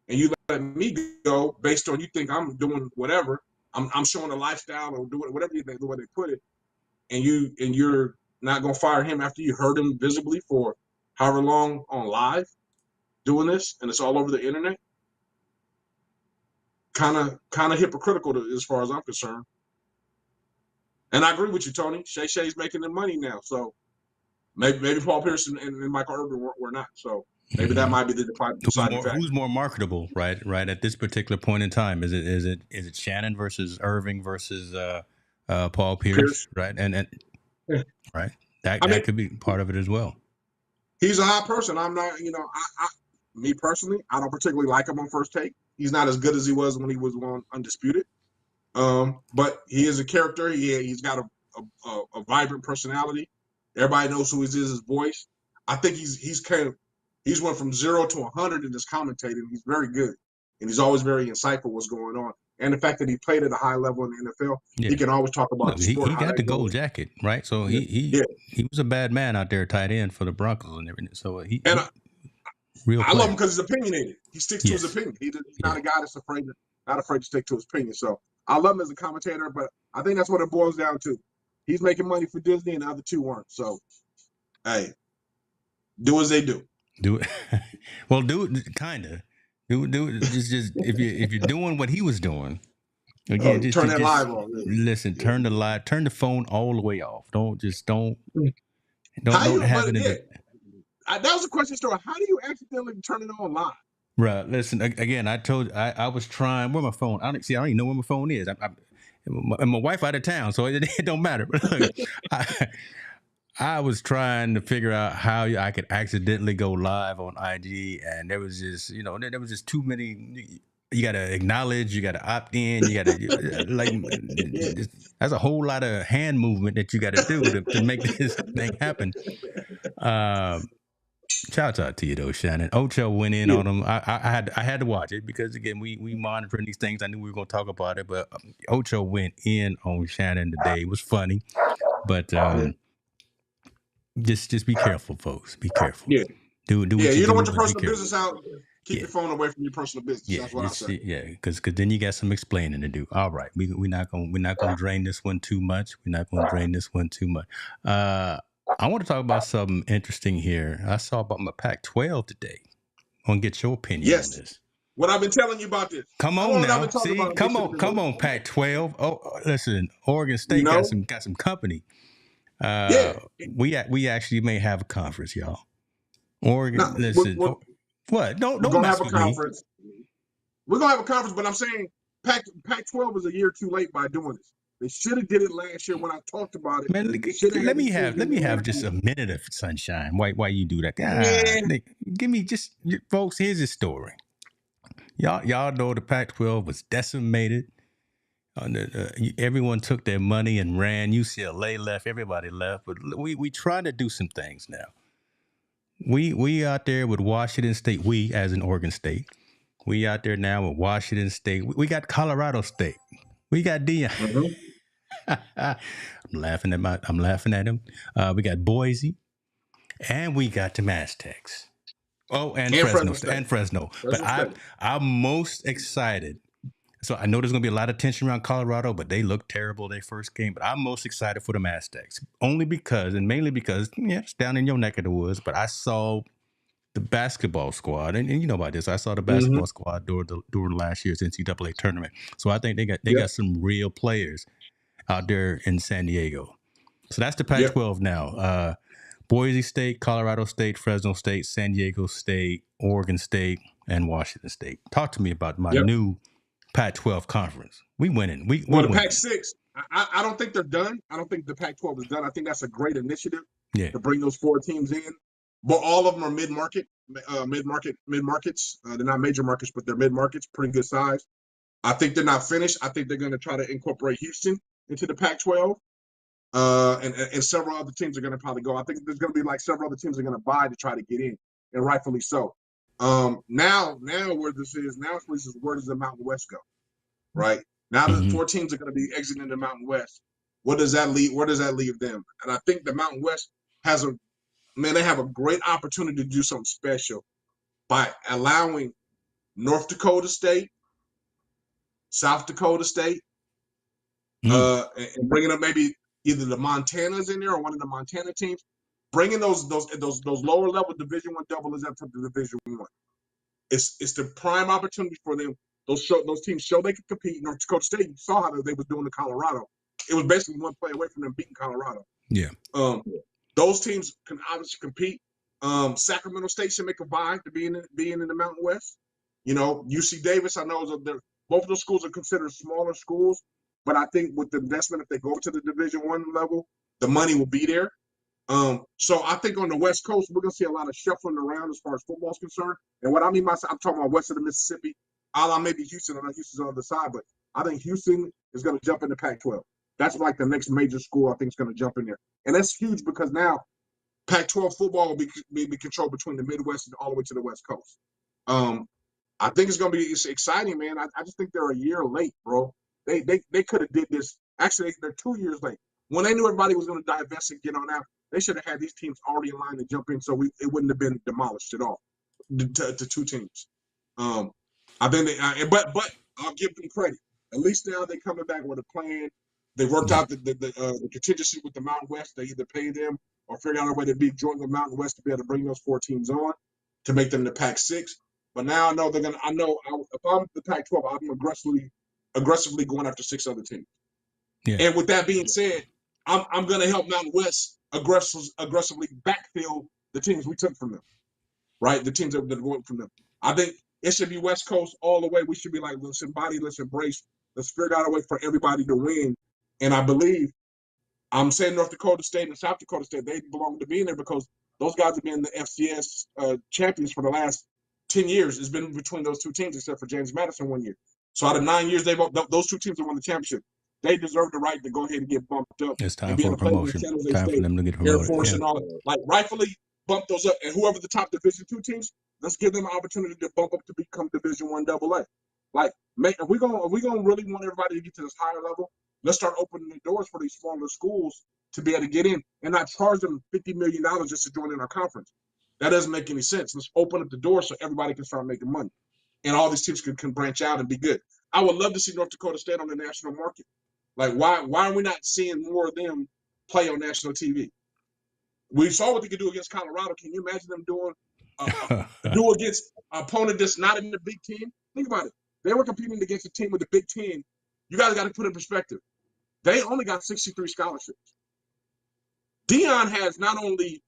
And you let me go based on you think I'm doing whatever. I'm showing a lifestyle or doing whatever the way they put it, and you're not gonna fire him after you heard him visibly for however long on live doing this, and it's all over the internet. Kind of hypocritical as far as I'm concerned. And I agree with you, Tony. Shay Shay's making the money now, so maybe Paul Pierce and Michael Irvin were not. So maybe that might be the deciding factor. Who's more marketable, right? Right at this particular point in time, is it Shannon versus Irving versus Paul Pierce, right? And Yeah. right, that could be part of it as well. He's a hot person. I'm not, me personally, I don't particularly like him on First Take. He's not as good as he was when he was on Undisputed. But he is a character. He's got a vibrant personality. Everybody knows who he is. His voice. I think he's went from 0 to 100 in his commentating. He's very good, and he's always very insightful what's going on. And the fact that he played at a high level in the NFL, he can always talk about Look, the sport. he got the gold jacket, right? So he was a bad man out there, tight end for the Broncos and everything. So I love him because he's opinionated. He sticks to his opinion. He's not a guy that's not afraid to stick to his opinion. So I love him as a commentator, but I think that's what it boils down to. He's making money for Disney, and the other two weren't. So, hey, do as they do. Do it. Well, do it kinda. Do it. Just if you're doing what he was doing. Again, turn that live on. Listen, turn the phone all the way off. Don't have it. That was a question, story. How do you accidentally turn it on live? Right. Listen, again, I told you, I was trying. Where my phone? I don't even know where my phone is. My wife out of town, so it don't matter. I was trying to figure out how I could accidentally go live on IG, and there was just too many. you gotta acknowledge, you gotta opt in, you gotta like that's a whole lot of hand movement that you gotta do to make this thing happen. Um, Shout out to you though, Shannon. Ocho went in Yeah, on him. I had to watch it because again we monitoring these things. I knew we were gonna talk about it, but Ocho went in on Shannon today. It was funny, but yeah, just be careful, folks. Be careful. yeah. Do Yeah, what you you don't want do, your but be personal careful. business out. Keep Yeah. your phone away from your personal business. Yeah, That's what I say. because then you got some explaining to do. All right, we're not gonna drain this one too much. We're not gonna drain this one too much. Uh, I want to talk about something interesting here. I saw about my Pac-12 today. I want to get your opinion on Yes. this. What I've been telling you about this. Come How on long I've been now, talking see, about this shit? come on, Pac-12. Oh, listen, Oregon You State know? got some company. Yeah. We actually may have a conference, y'all. No, Oregon, listen, what? we're Don't gonna mess have a with me. conference. We're gonna have a conference, but I'm saying Pac-12 is a year too late by doing this. They should have did it last year when I talked about it. Man, They should have had these teams let in me there have last just year. a minute of sunshine. Why you do that? Yeah. Give me just folks. Here's the story. Y'all know the Pac-12 was decimated. Everyone took their money and ran. UCLA left. Everybody left. But we trying to do some things now. We out there with Washington State. We as in Oregon State. We out there now with Washington State. We got Colorado State. We got Deion. Mm-hmm. I'm laughing at him. We got Boise. And we got the Aztecs. Oh, And Fresno State. And Fresno. But Fresno State. I'm most excited. So I know there's gonna be a lot of tension around Colorado, but they looked terrible their first game. But I'm most excited for the Aztecs. Only because, and mainly because, yeah, it's down in your neck of the woods, but I saw the basketball squad, and you know about this. I saw the Mm-hmm. basketball squad during last year's NCAA tournament. So I think they Yep. got some real players out there in San Diego. So that's the Yep. Pac-12 now. Boise State, Colorado State, Fresno State, San Diego State, Oregon State, and Washington State. Talk to me about my Yep. new Pac-12 conference. We winning. We Well, the winning. Pac-6, I don't think they're done. I don't think the Pac-12 is done. I think that's a great initiative Yeah. to bring those 4 teams in. But all of them are mid-markets. They're not major markets, but they're mid-markets, pretty good size. I think they're not finished. I think they're going to try to incorporate Houston into the Pac-12. And several other teams are going to probably go. I think there's going to be like several other teams are going to buy to try to get in, and rightfully so. Now where this is, where does the Mountain West go? Right now, the 4 teams are going to be exiting the Mountain West. What does that leave? Where does that leave them? And I think the Mountain West they have a great opportunity to do something special by allowing North Dakota State, South Dakota State, and bringing up maybe either the Montanas in there or one of the Montana teams, bringing those lower level Division I doubles up to the Division I. It's the prime opportunity for them. Those teams show they can compete. North Dakota State, you saw how they was doing to Colorado. It was basically one play away from them beating Colorado. Yeah. Those teams can obviously compete. Sacramento State should make a bye to being in the Mountain West. You know, UC Davis, I know both of those schools are considered smaller schools, but I think with the investment, if they go to the Division I level, the money will be there. So I think on the West Coast, we're gonna see a lot of shuffling around as far as football is concerned. And what I mean by I'm talking about west of the Mississippi, a la maybe Houston. I know Houston's on the other side, but I think Houston is gonna jump into Pac-12. That's like the next major school I think is gonna jump in there, and that's huge because now Pac-12 football will be controlled between the Midwest and all the way to the West Coast. I think it's exciting, man. I just think they're a year late, bro. They could have did this. Actually, they're 2 years late. When they knew everybody was going to divest and get on out, they should have had these teams already in line to jump in, so it wouldn't have been demolished at all to 2 teams. I think but I'll give them credit. At least now they're coming back with a plan. They worked out the contingency with the Mountain West. They either pay them or figure out a way to be joint with Mountain West to be able to bring those 4 teams on to make them the Pac-6. But now I know they're gonna. I know if I'm the Pac-12, I'm aggressively going after 6 other teams. Yeah. And with that being said, I'm gonna help Mountain West aggressively backfill the teams we took from them. Right, the teams that are going from them. I think it should be West Coast all the way. We should be like, let's embody, let's embrace, let's figure out a way for everybody to win. And I believe I'm saying North Dakota State and South Dakota State, they belong to being there because those guys have been the FCS champions for the last 10 years has been between those two teams, except for James Madison 1 year. So out of 9 years, those two teams have won the championship. They deserve the right to go ahead and get bumped up It's time and be for able a to play in promotion. San Jose Time for State, them to get Air promoted. Force, Yeah. and all that. Like, rightfully bump those up. And whoever the top Division II teams, let's give them an opportunity to bump up to become Division I AA. Like, if we're gonna really want everybody to get to this higher level, let's start opening the doors for these smaller schools to be able to get in and not charge them $50 million just to join in our conference. That doesn't make any sense. Let's open up the door so everybody can start making money. And all these teams can branch out and be good. I would love to see North Dakota State on the national market. Like, why are we not seeing more of them play on national TV? We saw what they could do against Colorado. Can you imagine them doing do against an opponent that's not in the Big Ten? Think about it. They were competing against a team with the Big Ten. You guys got to put in perspective. They only got 63 scholarships. Deion has not only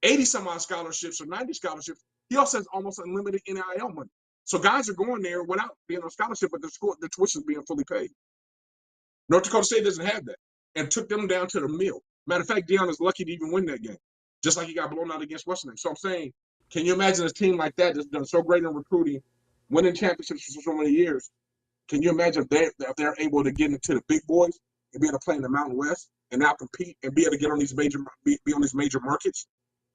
80 some odd scholarships or 90 scholarships, he also has almost unlimited NIL money. So guys are going there without being on scholarship, but their tuition is being fully paid. North Dakota State doesn't have that and took them down to the mill. Matter of fact, Deion is lucky to even win that game, just like he got blown out against Western. So I'm saying, can you imagine a team like that that's done so great in recruiting, winning championships for so many years? Can you imagine if they're able to get into the big boys and be able to play in the Mountain West and now compete and be able to get on these be on these major markets?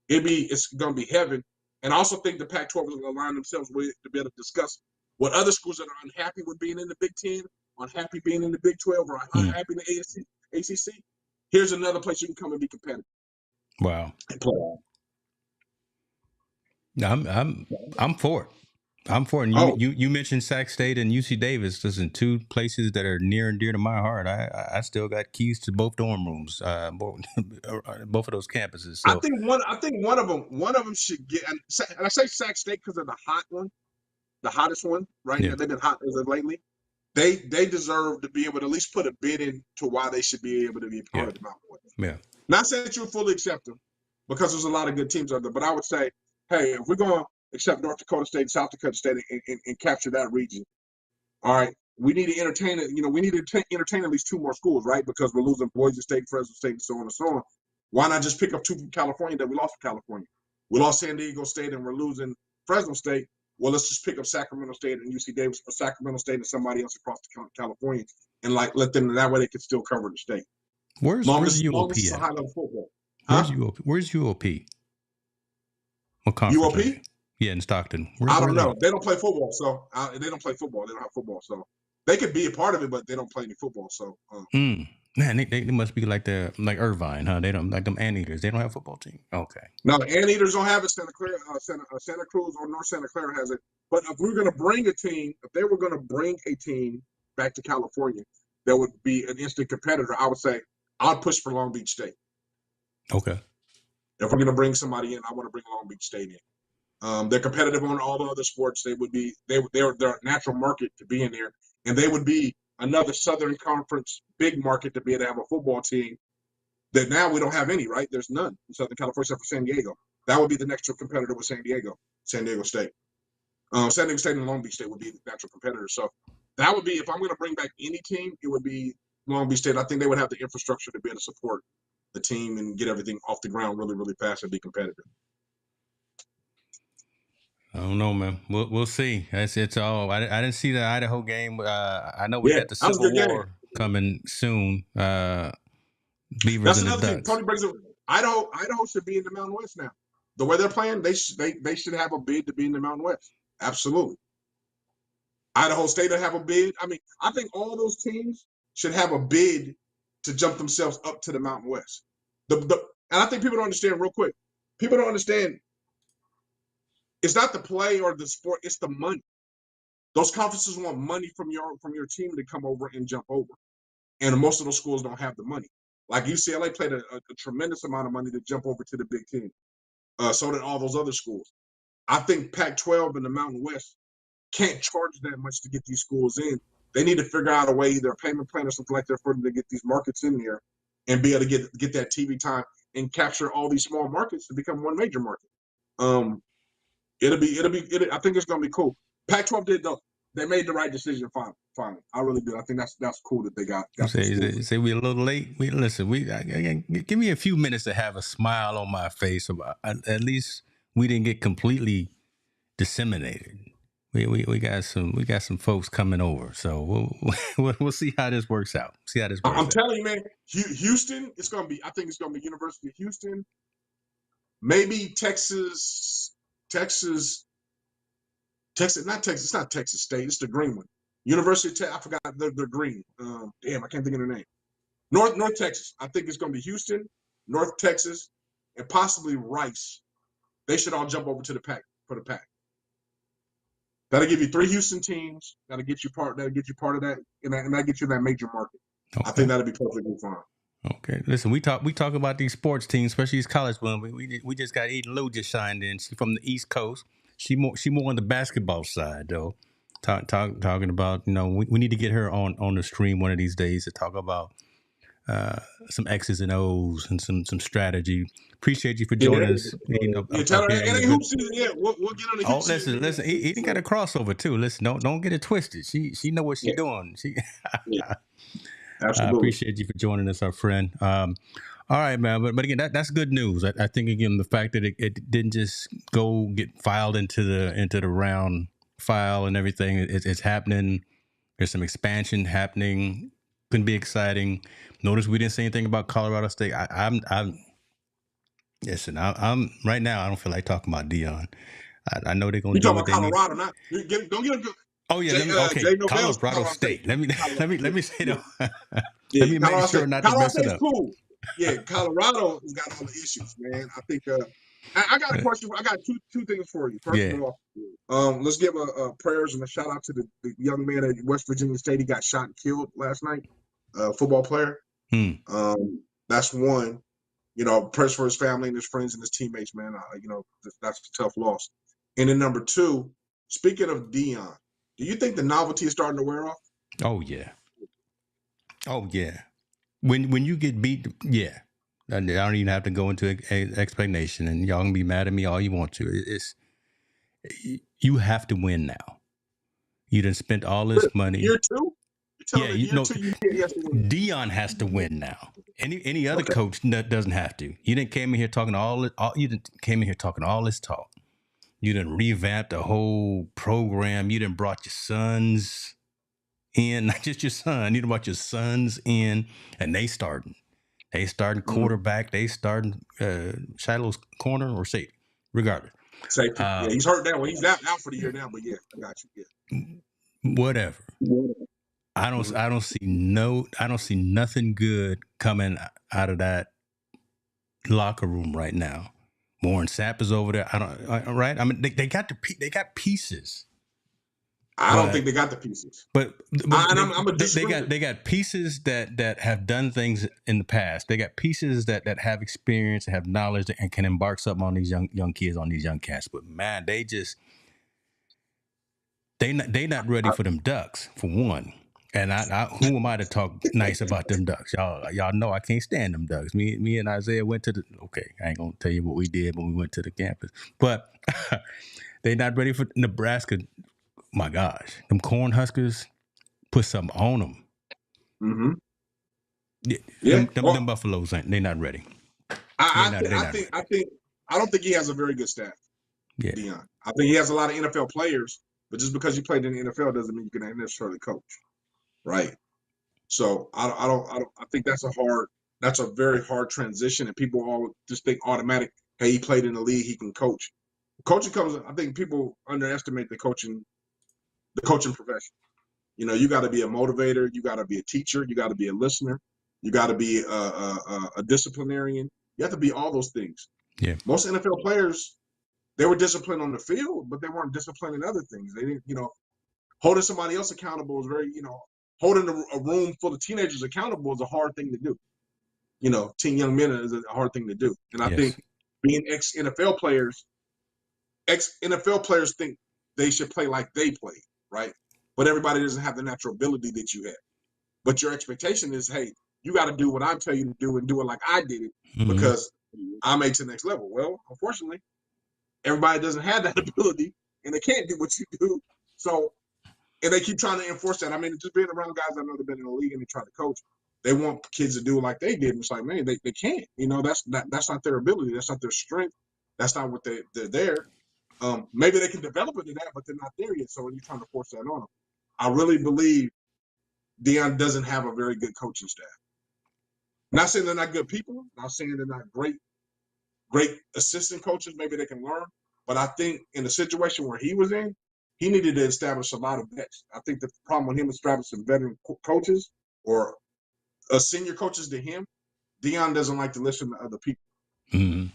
It's going to be heaven. And I also think the Pac-12 is going to align themselves with to be able to discuss what other schools that are unhappy with being in the Big Ten, unhappy being in the Big 12, or unhappy in the ACC. Here's another place you can come and be competitive. Wow. And play. I'm for it. I'm for it. And you mentioned Sac State and UC Davis. Those are two places that are near and dear to my heart. I still got keys to both dorm rooms, both of those campuses. So I think one of them should get. And I say Sac State because of the hot one, the hottest one, right? Yeah. They've been hot as of lately. They deserve to be able to at least put a bid in to why they should be able to be a part of the Mountain West. Yeah. Not saying that you would fully accept them, because there's a lot of good teams out there, but I would say, hey, if we're going to accept North Dakota State, South Dakota State, and capture that region, all right, we need to entertain it. We need to entertain at least two more schools, right? Because we're losing Boise State, Fresno State, and so on and so on. Why not just pick up two from California that we lost from California? We lost San Diego State and we're losing Fresno State. Well, let's just pick up Sacramento State and UC Davis, or Sacramento State and somebody else across California, and let them, that way they can still cover the state. Where's UOP at? High level football. Where's UOP? What conference? UOP? Yeah, in Stockton. I don't know. They don't play football, so they don't play football. They don't have football, so they could be a part of it, but they don't play any football. So, man, they must be like Irvine, huh? They don't like them anteaters. They don't have a football team. Okay. No, the anteaters don't have it. Santa Cruz or North Santa Clara has it. But if we're going to bring a team, if they were going to bring a team back to California that would be an instant competitor, I would say I'd push for Long Beach State. Okay. If we're going to bring somebody in, I want to bring Long Beach State in. They're competitive on all the other sports. They're a natural market to be in there, and they would be another Southern Conference big market to be able to have a football team that now we don't have any, right? There's none in Southern California except for San Diego. That would be the next competitor with San Diego State. San Diego State and Long Beach State would be the natural competitors. So that would be, if I'm going to bring back any team, it would be Long Beach State. I think they would have the infrastructure to be able to support the team and get everything off the ground really, really fast and be competitive. I don't know, man. We'll see. It's all. I didn't see the Idaho game. I know we got the Civil War coming soon. Beavers and the Ducks. Tony brings it. Idaho should be in the Mountain West now. The way they're playing, they should have a bid to be in the Mountain West. Absolutely. Idaho State will have a bid. I mean, I think all those teams should have a bid to jump themselves up to the Mountain West. And I think people don't understand real quick. People don't understand. It's not the play or the sport, it's the money. Those conferences want money from your team to come over and jump over. And most of those schools don't have the money. Like UCLA played a tremendous amount of money to jump over to the Big Ten. So did all those other schools. I think Pac-12 and the Mountain West can't charge that much to get these schools in. They need to figure out a way, either a payment plan or something like that, for them to get these markets in there and be able to get that TV time and capture all these small markets to become one major market. I think it's going to be cool. Pac-12 did, though. They made the right decision finally. I really do. I think that's cool that they got say we're a little late. Give me a few minutes to have a smile on my face. At least we didn't get completely disseminated. We got some folks coming over, so we'll see how this works out. See how this works I'm out. telling you, man, Houston, it's going to be, I think it's going to be University of Houston, maybe Texas, not Texas, it's not Texas State, it's the green one. University of Texas, I forgot the green. Damn, I can't think of their name. North Texas. I think it's going to be Houston, North Texas, and possibly Rice. They should all jump over to the pack for the pack. That'll give you 3 Houston teams. That'll get you part of that, and that get you that major market. Okay. I think that'll be perfectly fine. Okay, listen, we talk about these sports teams, especially these college ones. We just got Eden Lou just signed in. She's from the East Coast. She more on the basketball side though. Talking about, we need to get her on the stream one of these days to talk about some X's and O's and some strategy. Appreciate you for joining us. Tell her it ain't hoop season yet. We'll get on the hoop season. Listen. Eden got a crossover too. Listen, don't get it twisted. She know what she's doing. Absolutely. I appreciate you for joining us, our friend. All right, man. But again, that's good news. I think again the fact that it didn't just go get filed into the round file and everything. It's happening. There's some expansion happening. Can be exciting. Notice we didn't say anything about Colorado State. I'm right now. I don't feel like talking about Deion. I know they're gonna do what they need. Colorado, not don't get them. Oh yeah, Colorado State. Let me say that. Let me make sure not to mess it up. Cool. Yeah, Colorado has got all the issues, man. I think I got a question. I got two things for you. First of all, let's give a prayers and a shout out to the young man at West Virginia State. He got shot and killed last night. Football player. That's one. Prayers for his family and his friends and his teammates, man. That's a tough loss. And then number 2, speaking of Deion, do you think the novelty is starting to wear off? Oh yeah. When you get beat, yeah. I don't even have to go into an explanation, and y'all can be mad at me all you want to. You have to win now. You done spent all this money. Year 2? Deion has to win now. Any other coach doesn't have to. You didn't came in here talking all this talk. You done revamped the whole program. You done brought your sons in, not just your son. You done brought your sons in, and they starting quarterback. They starting Shiloh's corner or safety, regardless. Safety. He's hurt now. Well, he's out for the year now. But yeah, I got you. Yeah. Whatever. I don't see nothing good coming out of that locker room right now. Warren Sapp is over there. Right? I mean, they got pieces. I don't think they got the pieces. But they got pieces that have done things in the past. They got pieces that have experience, have knowledge, and can embark something on these young kids, on these young cats. But man, they not ready for them Ducks, for one. And who am I to talk nice about them Ducks? Y'all know I can't stand them Ducks. Me and Isaiah went to I ain't gonna tell you what we did when we went to the campus, but they not ready for Nebraska. My gosh, them Cornhuskers put something on them. Mm-hmm. Them Buffaloes they not ready. I don't think he has a very good staff. Yeah, Deion. I think he has a lot of NFL players, but just because you played in the NFL doesn't mean you can necessarily coach. Right. So I think that's a very hard transition, and people all just think automatic, hey, he played in the league, he can coach. Coaching I think people underestimate the coaching profession. You got to be a motivator, you got to be a teacher, you got to be a listener, you got to be a disciplinarian. You have to be all those things. Yeah. Most NFL players, they were disciplined on the field, but they weren't disciplined in other things. They didn't, holding somebody else accountable is very, holding a room full of teenagers accountable is a hard thing to do. Teen young men is a hard thing to do. And I think being ex-NFL players think they should play like they played, right? But everybody doesn't have the natural ability that you have. But your expectation is, hey, you got to do what I tell you to do and do it like I did it because I made it to the next level. Well, unfortunately, everybody doesn't have that ability and they can't do what you do. So, and they keep trying to enforce that. I mean, just being around guys I know that have been in the league and they try to coach, they want kids to do it like they did. And it's like, man, they can't. That's not their ability. That's not their strength. That's not what they're there. Maybe they can develop into that, but they're not there yet. So you're trying to force that on them. I really believe Deion doesn't have a very good coaching staff. Not saying they're not good people. Not saying they're not great assistant coaches. Maybe they can learn. But I think in the situation where he was in, he needed to establish a lot of vets. I think the problem with him establishing veteran coaches or senior coaches to him, Deion doesn't like to listen to other people. Mm-hmm.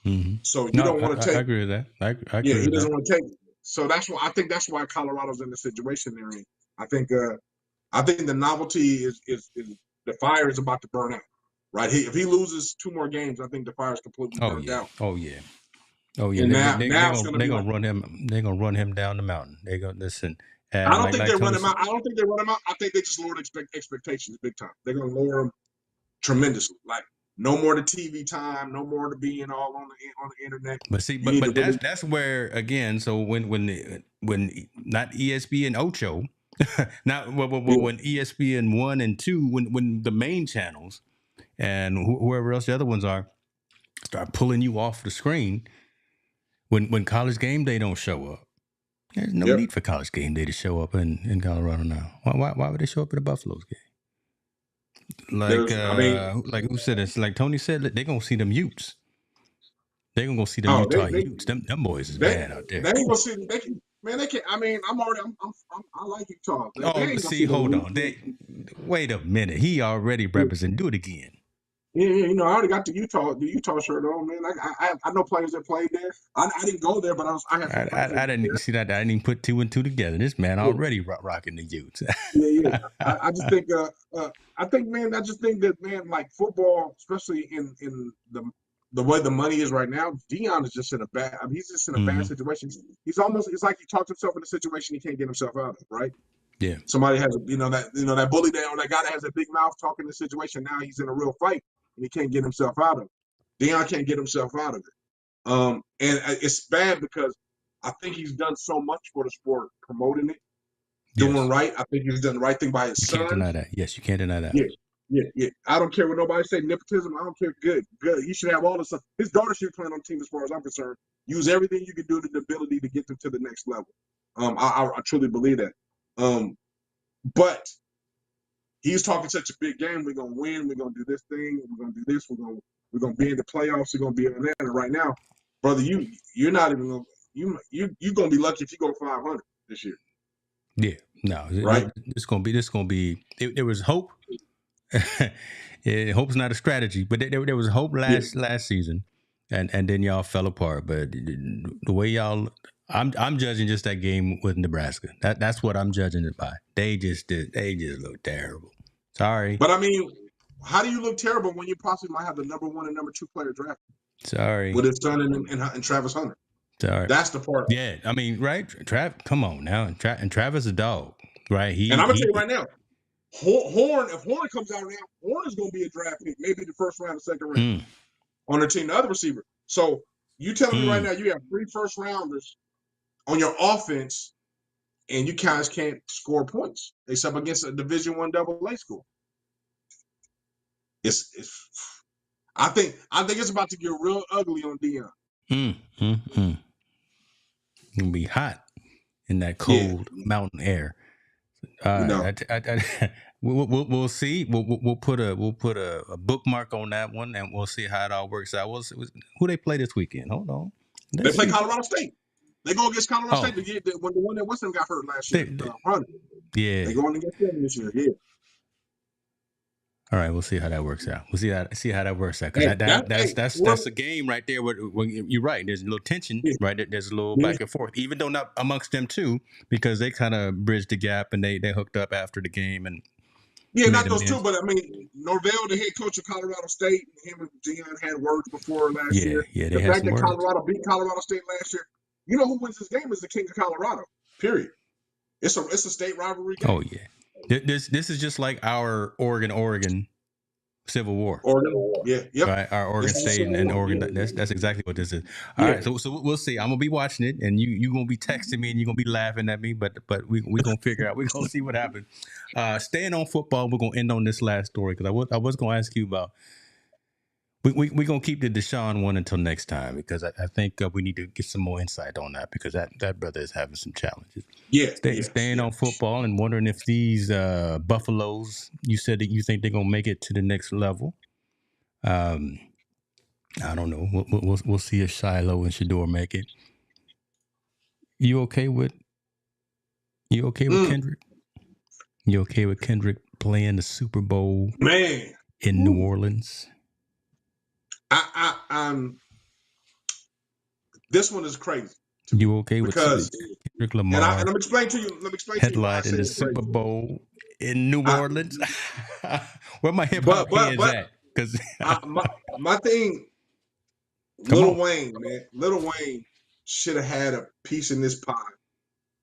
Mm-hmm. So you don't want to take. I agree with that. I agree Yeah, he with doesn't that. want to take. So that's why I think that's why Colorado's in the situation they're in. I think the novelty is the fire is about to burn out. Right? If he loses 2 more games, I think the fire is completely Oh burned yeah. out. Oh yeah. Oh yeah. And now it's going to be gonna like, run him. They're gonna run him down the mountain. They're gonna listen. I And don't think they like run Tony him said, out. I don't think they run him out. I think they just lowered expectations big time. They're going to lower them tremendously. Like no more the TV time, no more to being all on the internet. but see, You need to but really, that's where again. So when not ESPN Ocho, not when ESPN 1 and 2, when the main channels and whoever else the other ones are start pulling you off the screen, when College Game Day don't show up. There's no need for College Game Day to show up in Colorado now. Why would they show up at the Buffalo's game? Like who said this? Like Tony said, they're gonna see them Utes. They're gonna go see them Utah Utes. Them boys is bad out there. They ain't gonna see. They can. Man, they can. I mean, I like Utah. They ain't gonna see. Hold on. Wait a minute. He already represented. Do it again. Yeah, you know, I already got the Utah shirt on, man. I know players that played there. I didn't go there, but I had some friends. I didn't see that. I didn't even put 2 and 2 together. This man already rocking the Utes. Yeah. I just think, man, I just think that, man, like football, especially in the way the money is right now, Deion is just in a bad. I mean, he's just in a bad situation. It's like he talked himself in a situation he can't get himself out of, right? Yeah. Somebody has, that bully down, that guy that has a big mouth talking the situation. Now he's in a real fight and he can't get himself out of it. Deion can't get himself out of it. And it's bad because I think he's done so much for the sport, promoting it, doing right. I think he's done the right thing by his son. You can't deny that. Yes, you can't deny that. Yeah. I don't care what nobody say. Nepotism, I don't care. Good. He should have all this stuff. His daughter should be playing on the team as far as I'm concerned. Use everything you can do to the ability to get them to the next level. I truly believe that. But he's talking such a big game. We're gonna win. We're gonna do this thing. We're gonna do this. We're gonna be in the playoffs. We're gonna be on that. And right now, brother, you're not even gonna you're gonna be lucky if you go 500 this year. Yeah, no, right. It's gonna be. There was hope. Hope's not a strategy, but there was hope last season, and then y'all fell apart. But the way y'all. I'm judging just that game with Nebraska. That's what I'm judging it by. They just look terrible. Sorry. But I mean, how do you look terrible when you possibly might have the number 1 and number 2 player drafted? Sorry. With his son and Travis Hunter. Sorry. That's the part. Yeah, I mean, right? Come on now. And Travis a dog, right? And I'm gonna tell you right now, if Horn comes out now, Horn is gonna be a draft pick, maybe the first round or second round on their team, the other receiver. So you telling me right now you have 3 first rounders on your offense, and you guys can't score points except against a Division I AA school. I think it's about to get real ugly on Deion. It's gonna be hot in that cold mountain air. We'll see. We'll put a bookmark on that one, and we'll see how it all works out. Who they play this weekend? Hold on. They play Colorado State. They go against Colorado State when the one that Western got hurt last year. Yeah. They going against them this year. Yeah. All right, we'll see how that works out. We'll see how that works out. Because that's a game right there. Where you're right. There's a little tension, right? There's a little back and forth, even though not amongst them two, because they kind of bridged the gap and they hooked up after the game and. Yeah, not those two, but I mean, Norvell, the head coach of Colorado State, him and Deion had words before last year. Yeah, the fact that Colorado beat Colorado State last year, you know who wins this game is the king of Colorado. Period. It's a state rivalry game. Oh yeah, this is just like our Oregon Civil War. Right, our Oregon State and Oregon. That's exactly what this is. All right, so we'll see. I'm gonna be watching it, and you gonna be texting me, and you're gonna be laughing at me, but we gonna figure out. We're gonna see what happens. Staying on football, we're gonna end on this last story because I was gonna ask you about We gonna keep the Deshaun one until next time because I think we need to get some more insight on that because that brother is having some challenges. Yeah, yes, Staying yeah. on football and wondering if these Buffaloes, you said that you think they're gonna make it to the next level. I don't know. We'll see if Shiloh and Shador make it. You okay with Mm, Kendrick? You okay with Kendrick playing the Super Bowl man, in New Ooh. Orleans? I'm. This one is crazy to me You okay with because, Kendrick and Lamar I'm explain to you. Let me explain to you why I headline in say the it's Super crazy. Bowl in New I, Orleans? Where my hip but hop but heads but at? Because my thing, come Lil on, Wayne, man, Lil Wayne should have had a piece in this pie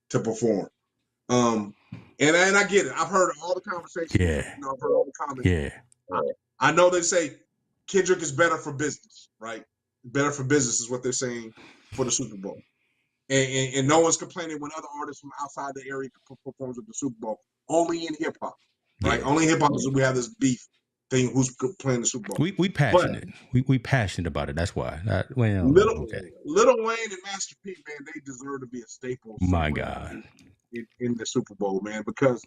to perform. Um, and I get it. I've heard all the conversations. yeah, I've heard all the comments. yeah, I know they say Kendrick is better for business, right? Better for business is what they're saying for the Super Bowl. And no one's complaining when other artists from outside the area performs at the Super Bowl. Only in hip hop, right? yeah. Only hip hop is we have this beef thing. Who's playing the Super Bowl? We But passionate. We passionate about it. That's why. Okay. Little Wayne and Master P, man, they deserve to be a staple My somewhere God. in the Super Bowl, man, because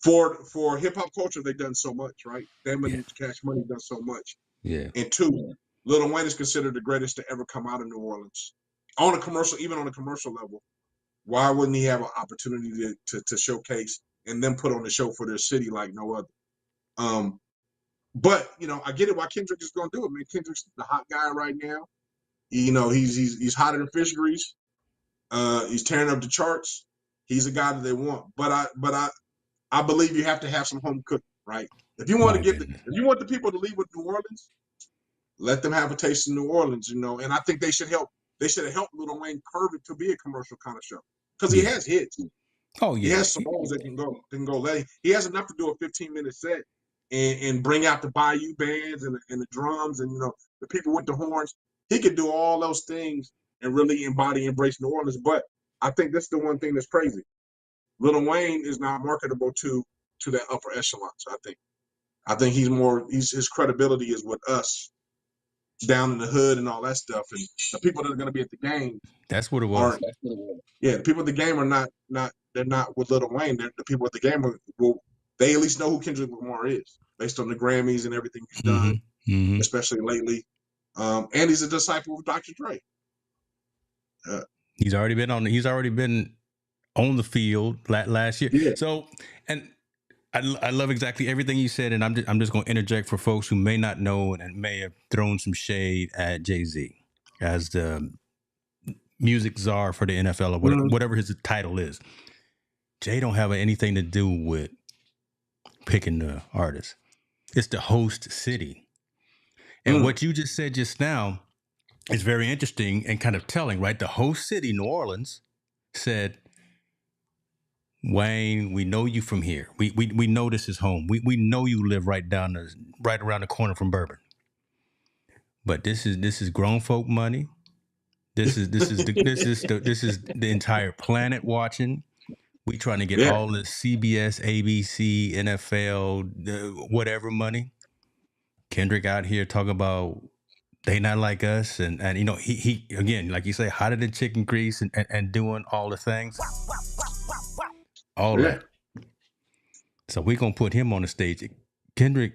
for hip hop culture, they've done so much, right? Them Yeah. and Cash Money done so much. Yeah. And two, Lil Wayne is considered the greatest to ever come out of New Orleans on a commercial, even on a commercial level. Why wouldn't he have an opportunity to showcase and then put on a show for their city like no other? But I get it why Kendrick is going to do it. Man, Kendrick's the hot guy right now. He's hotter than fish grease. He's tearing up the charts. He's a guy that they want. But I believe you have to have some home cooking, right? If you want to My if goodness. you want the people to leave with New Orleans, let them have a taste of New Orleans, And I think they should help. They should have helped Lil Wayne curve it to be a commercial kind of show because he Yeah. has hits. Oh He yeah. has songs that can go. He has enough to do a 15-minute set and bring out the Bayou bands and the drums and the people with the horns. He could do all those things and really embody embrace New Orleans. But I think that's the one thing that's crazy. Lil Wayne is not marketable to that upper echelons. I think his credibility is with us down in the hood and all that stuff. And the people that are going to be at the game That's what it was. aren't. Yeah, the people at the game are not. They're not with Lil Wayne. The people at the game they at least know who Kendrick Lamar is based on the Grammys and everything he's done, especially lately. And he's a disciple of Dr. Dre. He's already been on the field last year. Yeah. So, and I love exactly everything you said, and I'm just going to interject for folks who may not know and may have thrown some shade at Jay-Z as the music czar for the NFL or whatever his title is. Jay don't have anything to do with picking the artist. It's the host city. And what you just said just now is very interesting and kind of telling, right? The host city, New Orleans, said, Wayne, we know you from here. We know this is home. We know you live right around the corner from Bourbon. But this is grown folk money. This is the entire planet watching. We trying to get all the CBS, ABC, NFL, whatever money. Kendrick out here talking about they not like us, and he again, like you say, hotter than chicken grease and doing all the things, all that. So we're gonna put him on the stage. Kendrick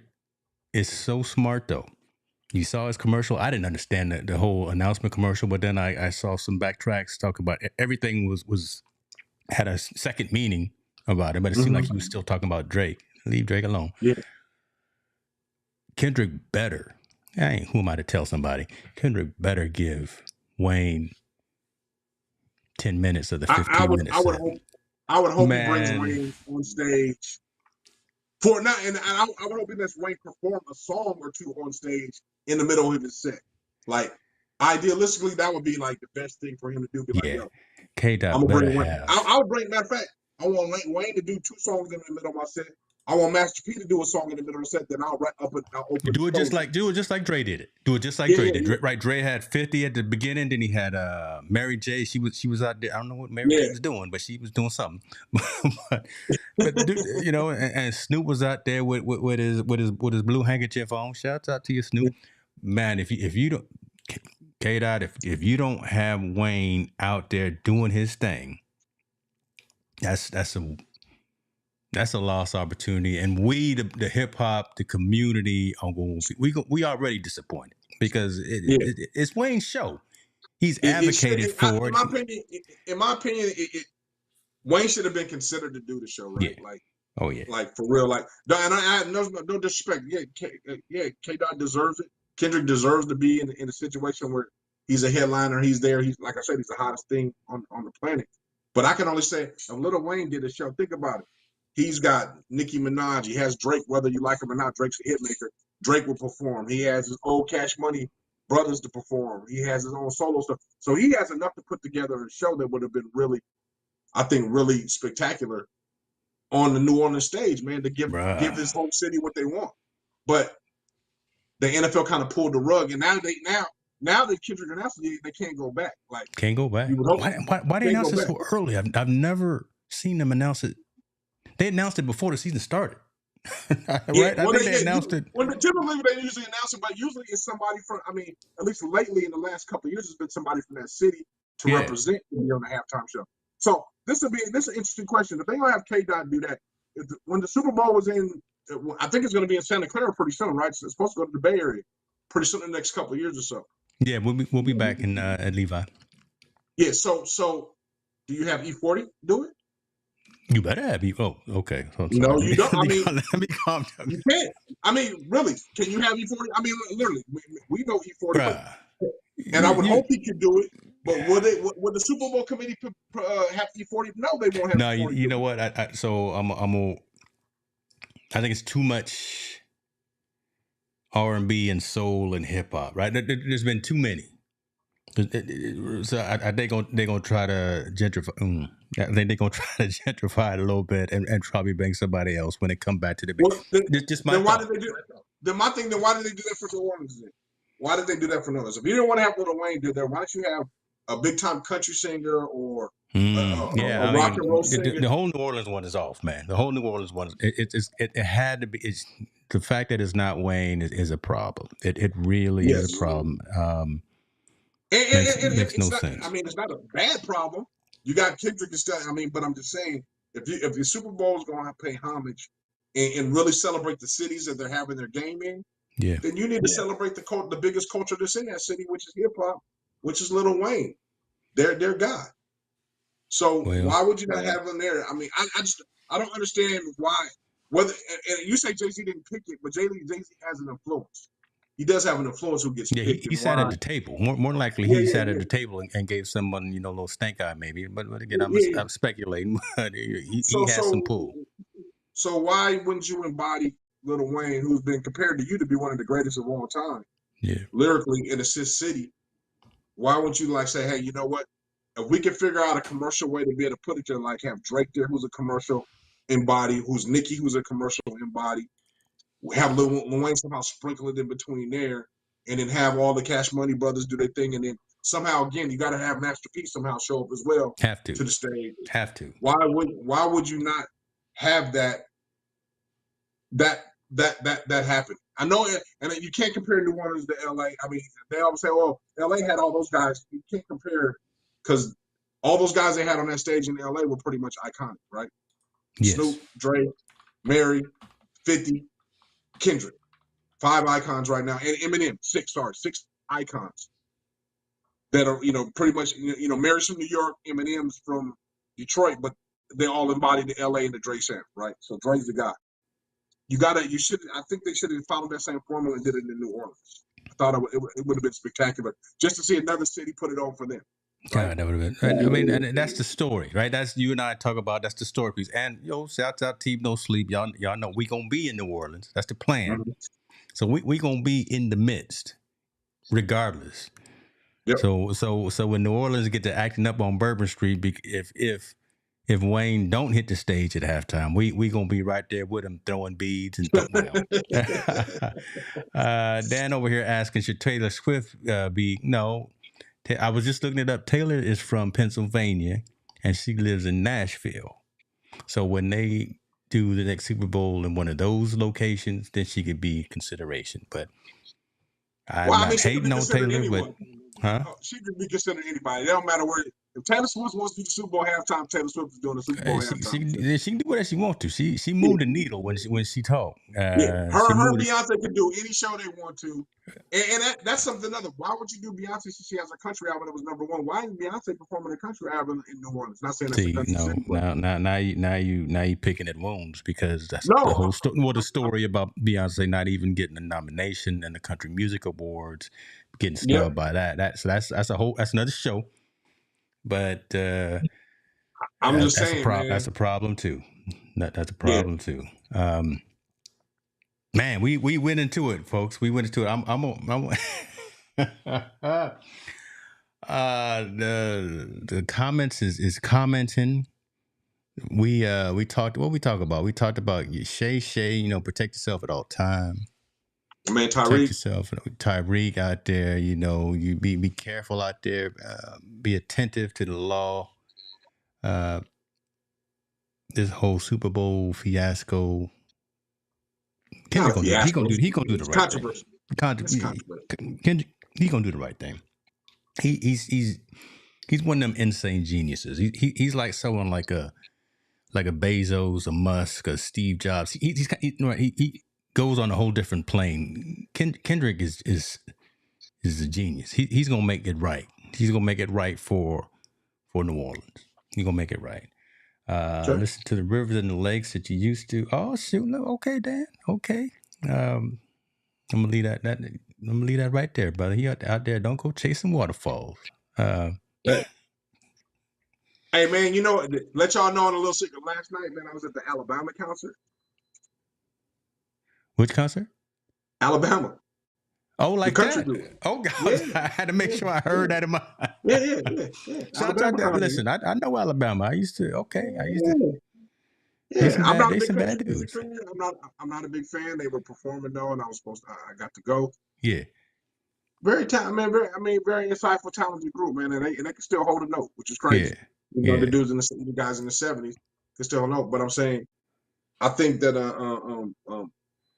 is so smart though. You saw his commercial. I didn't understand the whole announcement commercial, but then I saw some backtracks talk about everything was had a second meaning about it, but it seemed like he was still talking about Drake. Leave Drake alone. Yeah. Kendrick better. Who am I to tell somebody? Kendrick better give Wayne 10 minutes of the 15 minutes. I would hope he brings Wayne on stage for not, and I would hope he lets Wayne perform a song or two on stage in the middle of his set. Like idealistically, that would be like the best thing for him to do. Be like, yo, K-Dot I'm gonna better bring Wayne. have. I would bring. Matter of fact, I want Wayne to do 2 songs in the middle of my set. I want Master P to do a song in the middle of the set. Then I'll open. Do it just like Dre did it. Do it just like Dre did. Yeah. Right, Dre had 50 at the beginning. Then he had Mary J. She was out there. I don't know what Mary J was doing, but she was doing something. but and Snoop was out there with his blue handkerchief on. Shouts out to you, Snoop. man, if you don't, K Dot, if you don't have Wayne out there doing his thing, that's a lost opportunity. And we, the hip hop, the community, are going to be, we already disappointed because Yeah, it's Wayne's show. He's it should. advocated for In it. my opinion, Wayne should have been considered to do the show, Yeah. right? Oh yeah. Like for real, like, and I have no disrespect. Yeah, K Dot deserves it. Kendrick deserves to be in a situation where he's a headliner. He's there. He's, like I said, he's the hottest thing on the planet. But I can only say, if Lil Wayne did a show, think about it. He's got Nicki Minaj. He has Drake, whether you like him or not. Drake's a hit maker. Drake will perform. He has his old Cash Money brothers to perform. He has his own solo stuff. So he has enough to put together a show that would have been really, I think, really spectacular on the New Orleans stage, man, to give this whole city what they want. But the NFL kind of pulled the rug, and now that Kendrick announced it, they can't go back. Like, can't go back. Why they announce it so early? I've never seen them announce it. They announced it before the season started. Right? Yeah, I think they announced it. Typically, they usually announce it, but usually it's somebody from, I mean, at least lately in the last couple of years, it's been somebody from that city to represent me on the halftime show. So this is an interesting question. If they don't have K-Dot do that, when the Super Bowl was in, I think it's going to be in Santa Clara pretty soon, right? So it's supposed to go to the Bay Area pretty soon in the next couple of years or so. Yeah, we'll be back in at Levi. Yeah, so do you have E40 do it? You better have E. Oh, okay. No, you don't. I mean, let me calm down. You can't. I mean, really, can you have E40? I mean, literally, we know E40, and I would hope he could do it. But would the Super Bowl committee have E40? No, they won't have. No, you know what? I think it's too much R&B and soul and hip hop, right? There's been too many. So I think they're gonna try to gentrify. I think they're gonna try to gentrify it a little bit and probably bring somebody else when they come back to the. Well, then why did they do that? Then my thing. Then why did they do that for New Orleans? Then? Why did they do that for New Orleans? If you didn't want to have Lil Wayne do that, why don't you have a big time country singer or a rock and roll singer? The whole New Orleans one is off, man. The whole New Orleans one. It had to be. It's the fact that it's not Wayne is a problem. It really is a problem. Makes no sense. I mean, it's not a bad problem. You got Kendrick and stuff. I mean, but I'm just saying, if your Super Bowl is going to pay homage and really celebrate the cities that they're having their game in, then you need to celebrate the biggest culture that's in that city, which is hip hop, which is Lil Wayne. Their guy. So why would you not have him there? I mean, I don't understand why. Whether and you say Jay-Z didn't pick it, but Jay-Z has an influence. He does have an influence who gets picked. He sat at the table. More likely, he sat at the table and gave someone, a little stank eye maybe. But again, I'm speculating. But he has some pull. So why wouldn't you embody Lil Wayne, who's been compared to you to be one of the greatest of all time, lyrically in a city? Why wouldn't you say, hey, you know what? If we can figure out a commercial way to be able to put it there, like have Drake there, who's a commercial embody, who's Nicki, who's a commercial embody. Have Lil Wayne somehow sprinkle it in between there, and then have all the Cash Money brothers do their thing, and then somehow again you got to have Master P somehow show up as well. Have to the stage. Have to. Why would you not have that happen? I know, and you can't compare New Orleans to LA. I mean, they always say, "Oh, LA had all those guys." You can't compare because all those guys they had on that stage in LA were pretty much iconic, right? Yes. Snoop, Dre, Mary, 50. Kendrick, 5 icons right now, and Eminem, 6 icons that are pretty much Mary's from New York, Eminem's from Detroit, but they all embody the LA and the Dre sound, right? So Dre's the guy. I think they should have followed that same formula and did it in New Orleans. I thought it would have been spectacular just to see another city put it on for them. God, that would have been. I mean, and that's the story, right? That's you and I talk about. That's the story piece. And shout out Team No Sleep. Y'all know we gonna be in New Orleans. That's the plan. Mm-hmm. So we gonna be in the midst, regardless. Yep. So when New Orleans get to acting up on Bourbon Street, if Wayne don't hit the stage at halftime, we gonna be right there with him throwing beads and throwing Dan over here asking, should Taylor Swift be no? I was just looking it up. Taylor is from Pennsylvania, and she lives in Nashville. So when they do the next Super Bowl in one of those locations, then she could be consideration. But I'm Well, I not mean, she could be hating on considered Taylor, but anyone. huh? She could be considered anybody. It don't matter where. If Taylor Swift wants to do the Super Bowl halftime, Taylor Swift is doing the Super Bowl She halftime. she can do whatever she wants to. She Yeah, moved the needle when she talked. yeah. She Her moved it. Beyonce can do any show they want to, and that's something other. Why would you do Beyonce since she has a country album that was #1? Why is Beyonce performing a country album in New Orleans? Not saying that's a See, country no, city, but now you picking at wounds because that's the no, whole story. Well, the story about Beyonce not even getting a nomination in the Country Music Awards, getting yeah. snubbed by that. That's another show. But I'm just that's a saying, problem. man. That's a problem too. That's a Yeah, problem too. Man, we went into it, folks. We went into it. I'm the comments is commenting. We talked what we talk about. We talked about Shay, protect yourself at all time. man, Protect Tyreek. yourself. Tyreek out there, you be careful out there. Be attentive to the law. This whole Super Bowl fiasco. Kendrick Not a gonna do. He fiasco. gonna do the It's right thing. controversial. It's Kendrick, he gonna do the right thing. He's one of them insane geniuses. He's like someone like a Bezos, a Musk, a Steve Jobs. He goes on a whole different plane. Kendrick is a genius. He's gonna make it right. He's gonna make it right for New Orleans. He's gonna make it right. Sure. Listen to the rivers and the lakes that you used to. Oh shoot! No, okay, Dan. Okay. I'm gonna leave that. I'm gonna leave that right there, brother. He out there. Don't go chasing waterfalls. Hey, man, let y'all know on a little secret. Last night, man, I was at the Alabama concert. Which concert? Alabama. Oh, like the country that? group. Oh, God. Yeah. I had to make sure I heard that in my. Yeah. Shout out to, listen, I know Alabama. I used to. Yeah, I'm not a They big some bad country music dudes. fan. I'm not a big fan. They were performing though, and I got to go. Yeah. Very talented, man. Very insightful, talented group, man, and they can still hold a note, which is crazy. Yeah. The dudes the guys in the '70s can still hold a note. But I'm saying, I think that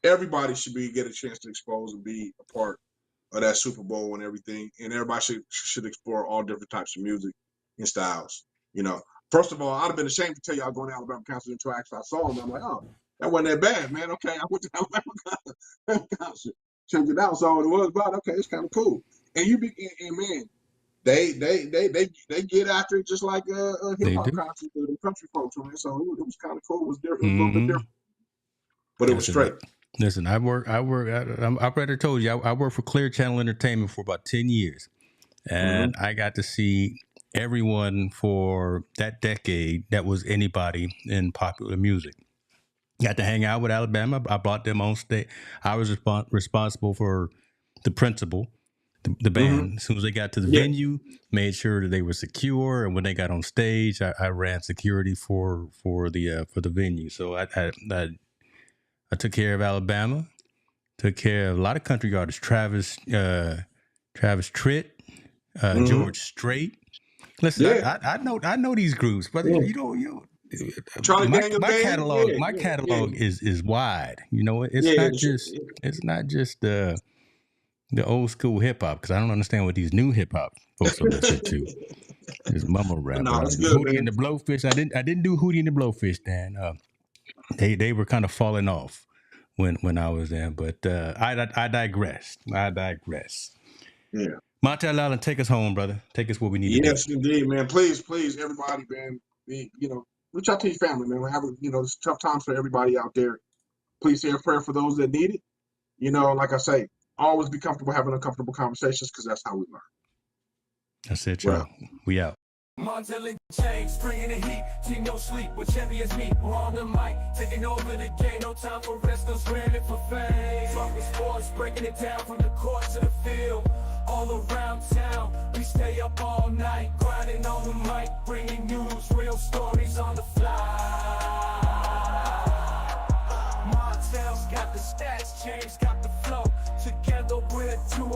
everybody should get a chance to expose and be a part of that Super Bowl and everything, and everybody should explore all different types of music and styles. First of all, I'd have been ashamed to tell y'all going to Alabama concert until I saw them. I'm like, oh, that wasn't that bad, man. Okay, I went to Alabama concert, checked it out, saw what it was about. Okay, it's kind of cool. And man, they get after it just like a hip hop concert with the country folks, man. So it was kind of cool. It was different, a little bit different, but it was straight. Listen, I already told you, I worked for Clear Channel Entertainment for about 10 years. And I got to see everyone for that decade that was anybody in popular music. Got to hang out with Alabama. I brought them on stage. I was responsible for the principal, the band. As soon as they got to the venue, made sure that they were secure. And when they got on stage, I ran security for the venue. So I took care of Alabama. Took care of a lot of country artists. Travis Tritt. George Strait. Listen, I know these groups, but my catalog is wide. It's not just the old school hip hop, because I don't understand what these new hip hop folks are listening to. It's mumble rap. No, it's good, Hootie and the Blowfish. I didn't do Hootie and the Blowfish, Dan. They were kind of falling off when I was there, but I digress. Yeah. Montel Allen, take us home, brother. Take us where we need to be. Yes, indeed, man. Please, everybody, man. Reach out to your family, man. It's tough times for everybody out there. Please say a prayer for those that need it. Like I say, always be comfortable having uncomfortable conversations, because that's how we learn. That's it, y'all. We out. Montel and James, bringing the heat, team no sleep, with champions meet, we're on the mic, taking over the game, no time for wrestlers, we're in it for fame. Talking sports, breaking it down from the court to the field, all around town, we stay up all night, grinding on the mic, bringing news, real stories on the fly. Montel's got the stats, James got the flow, together we're two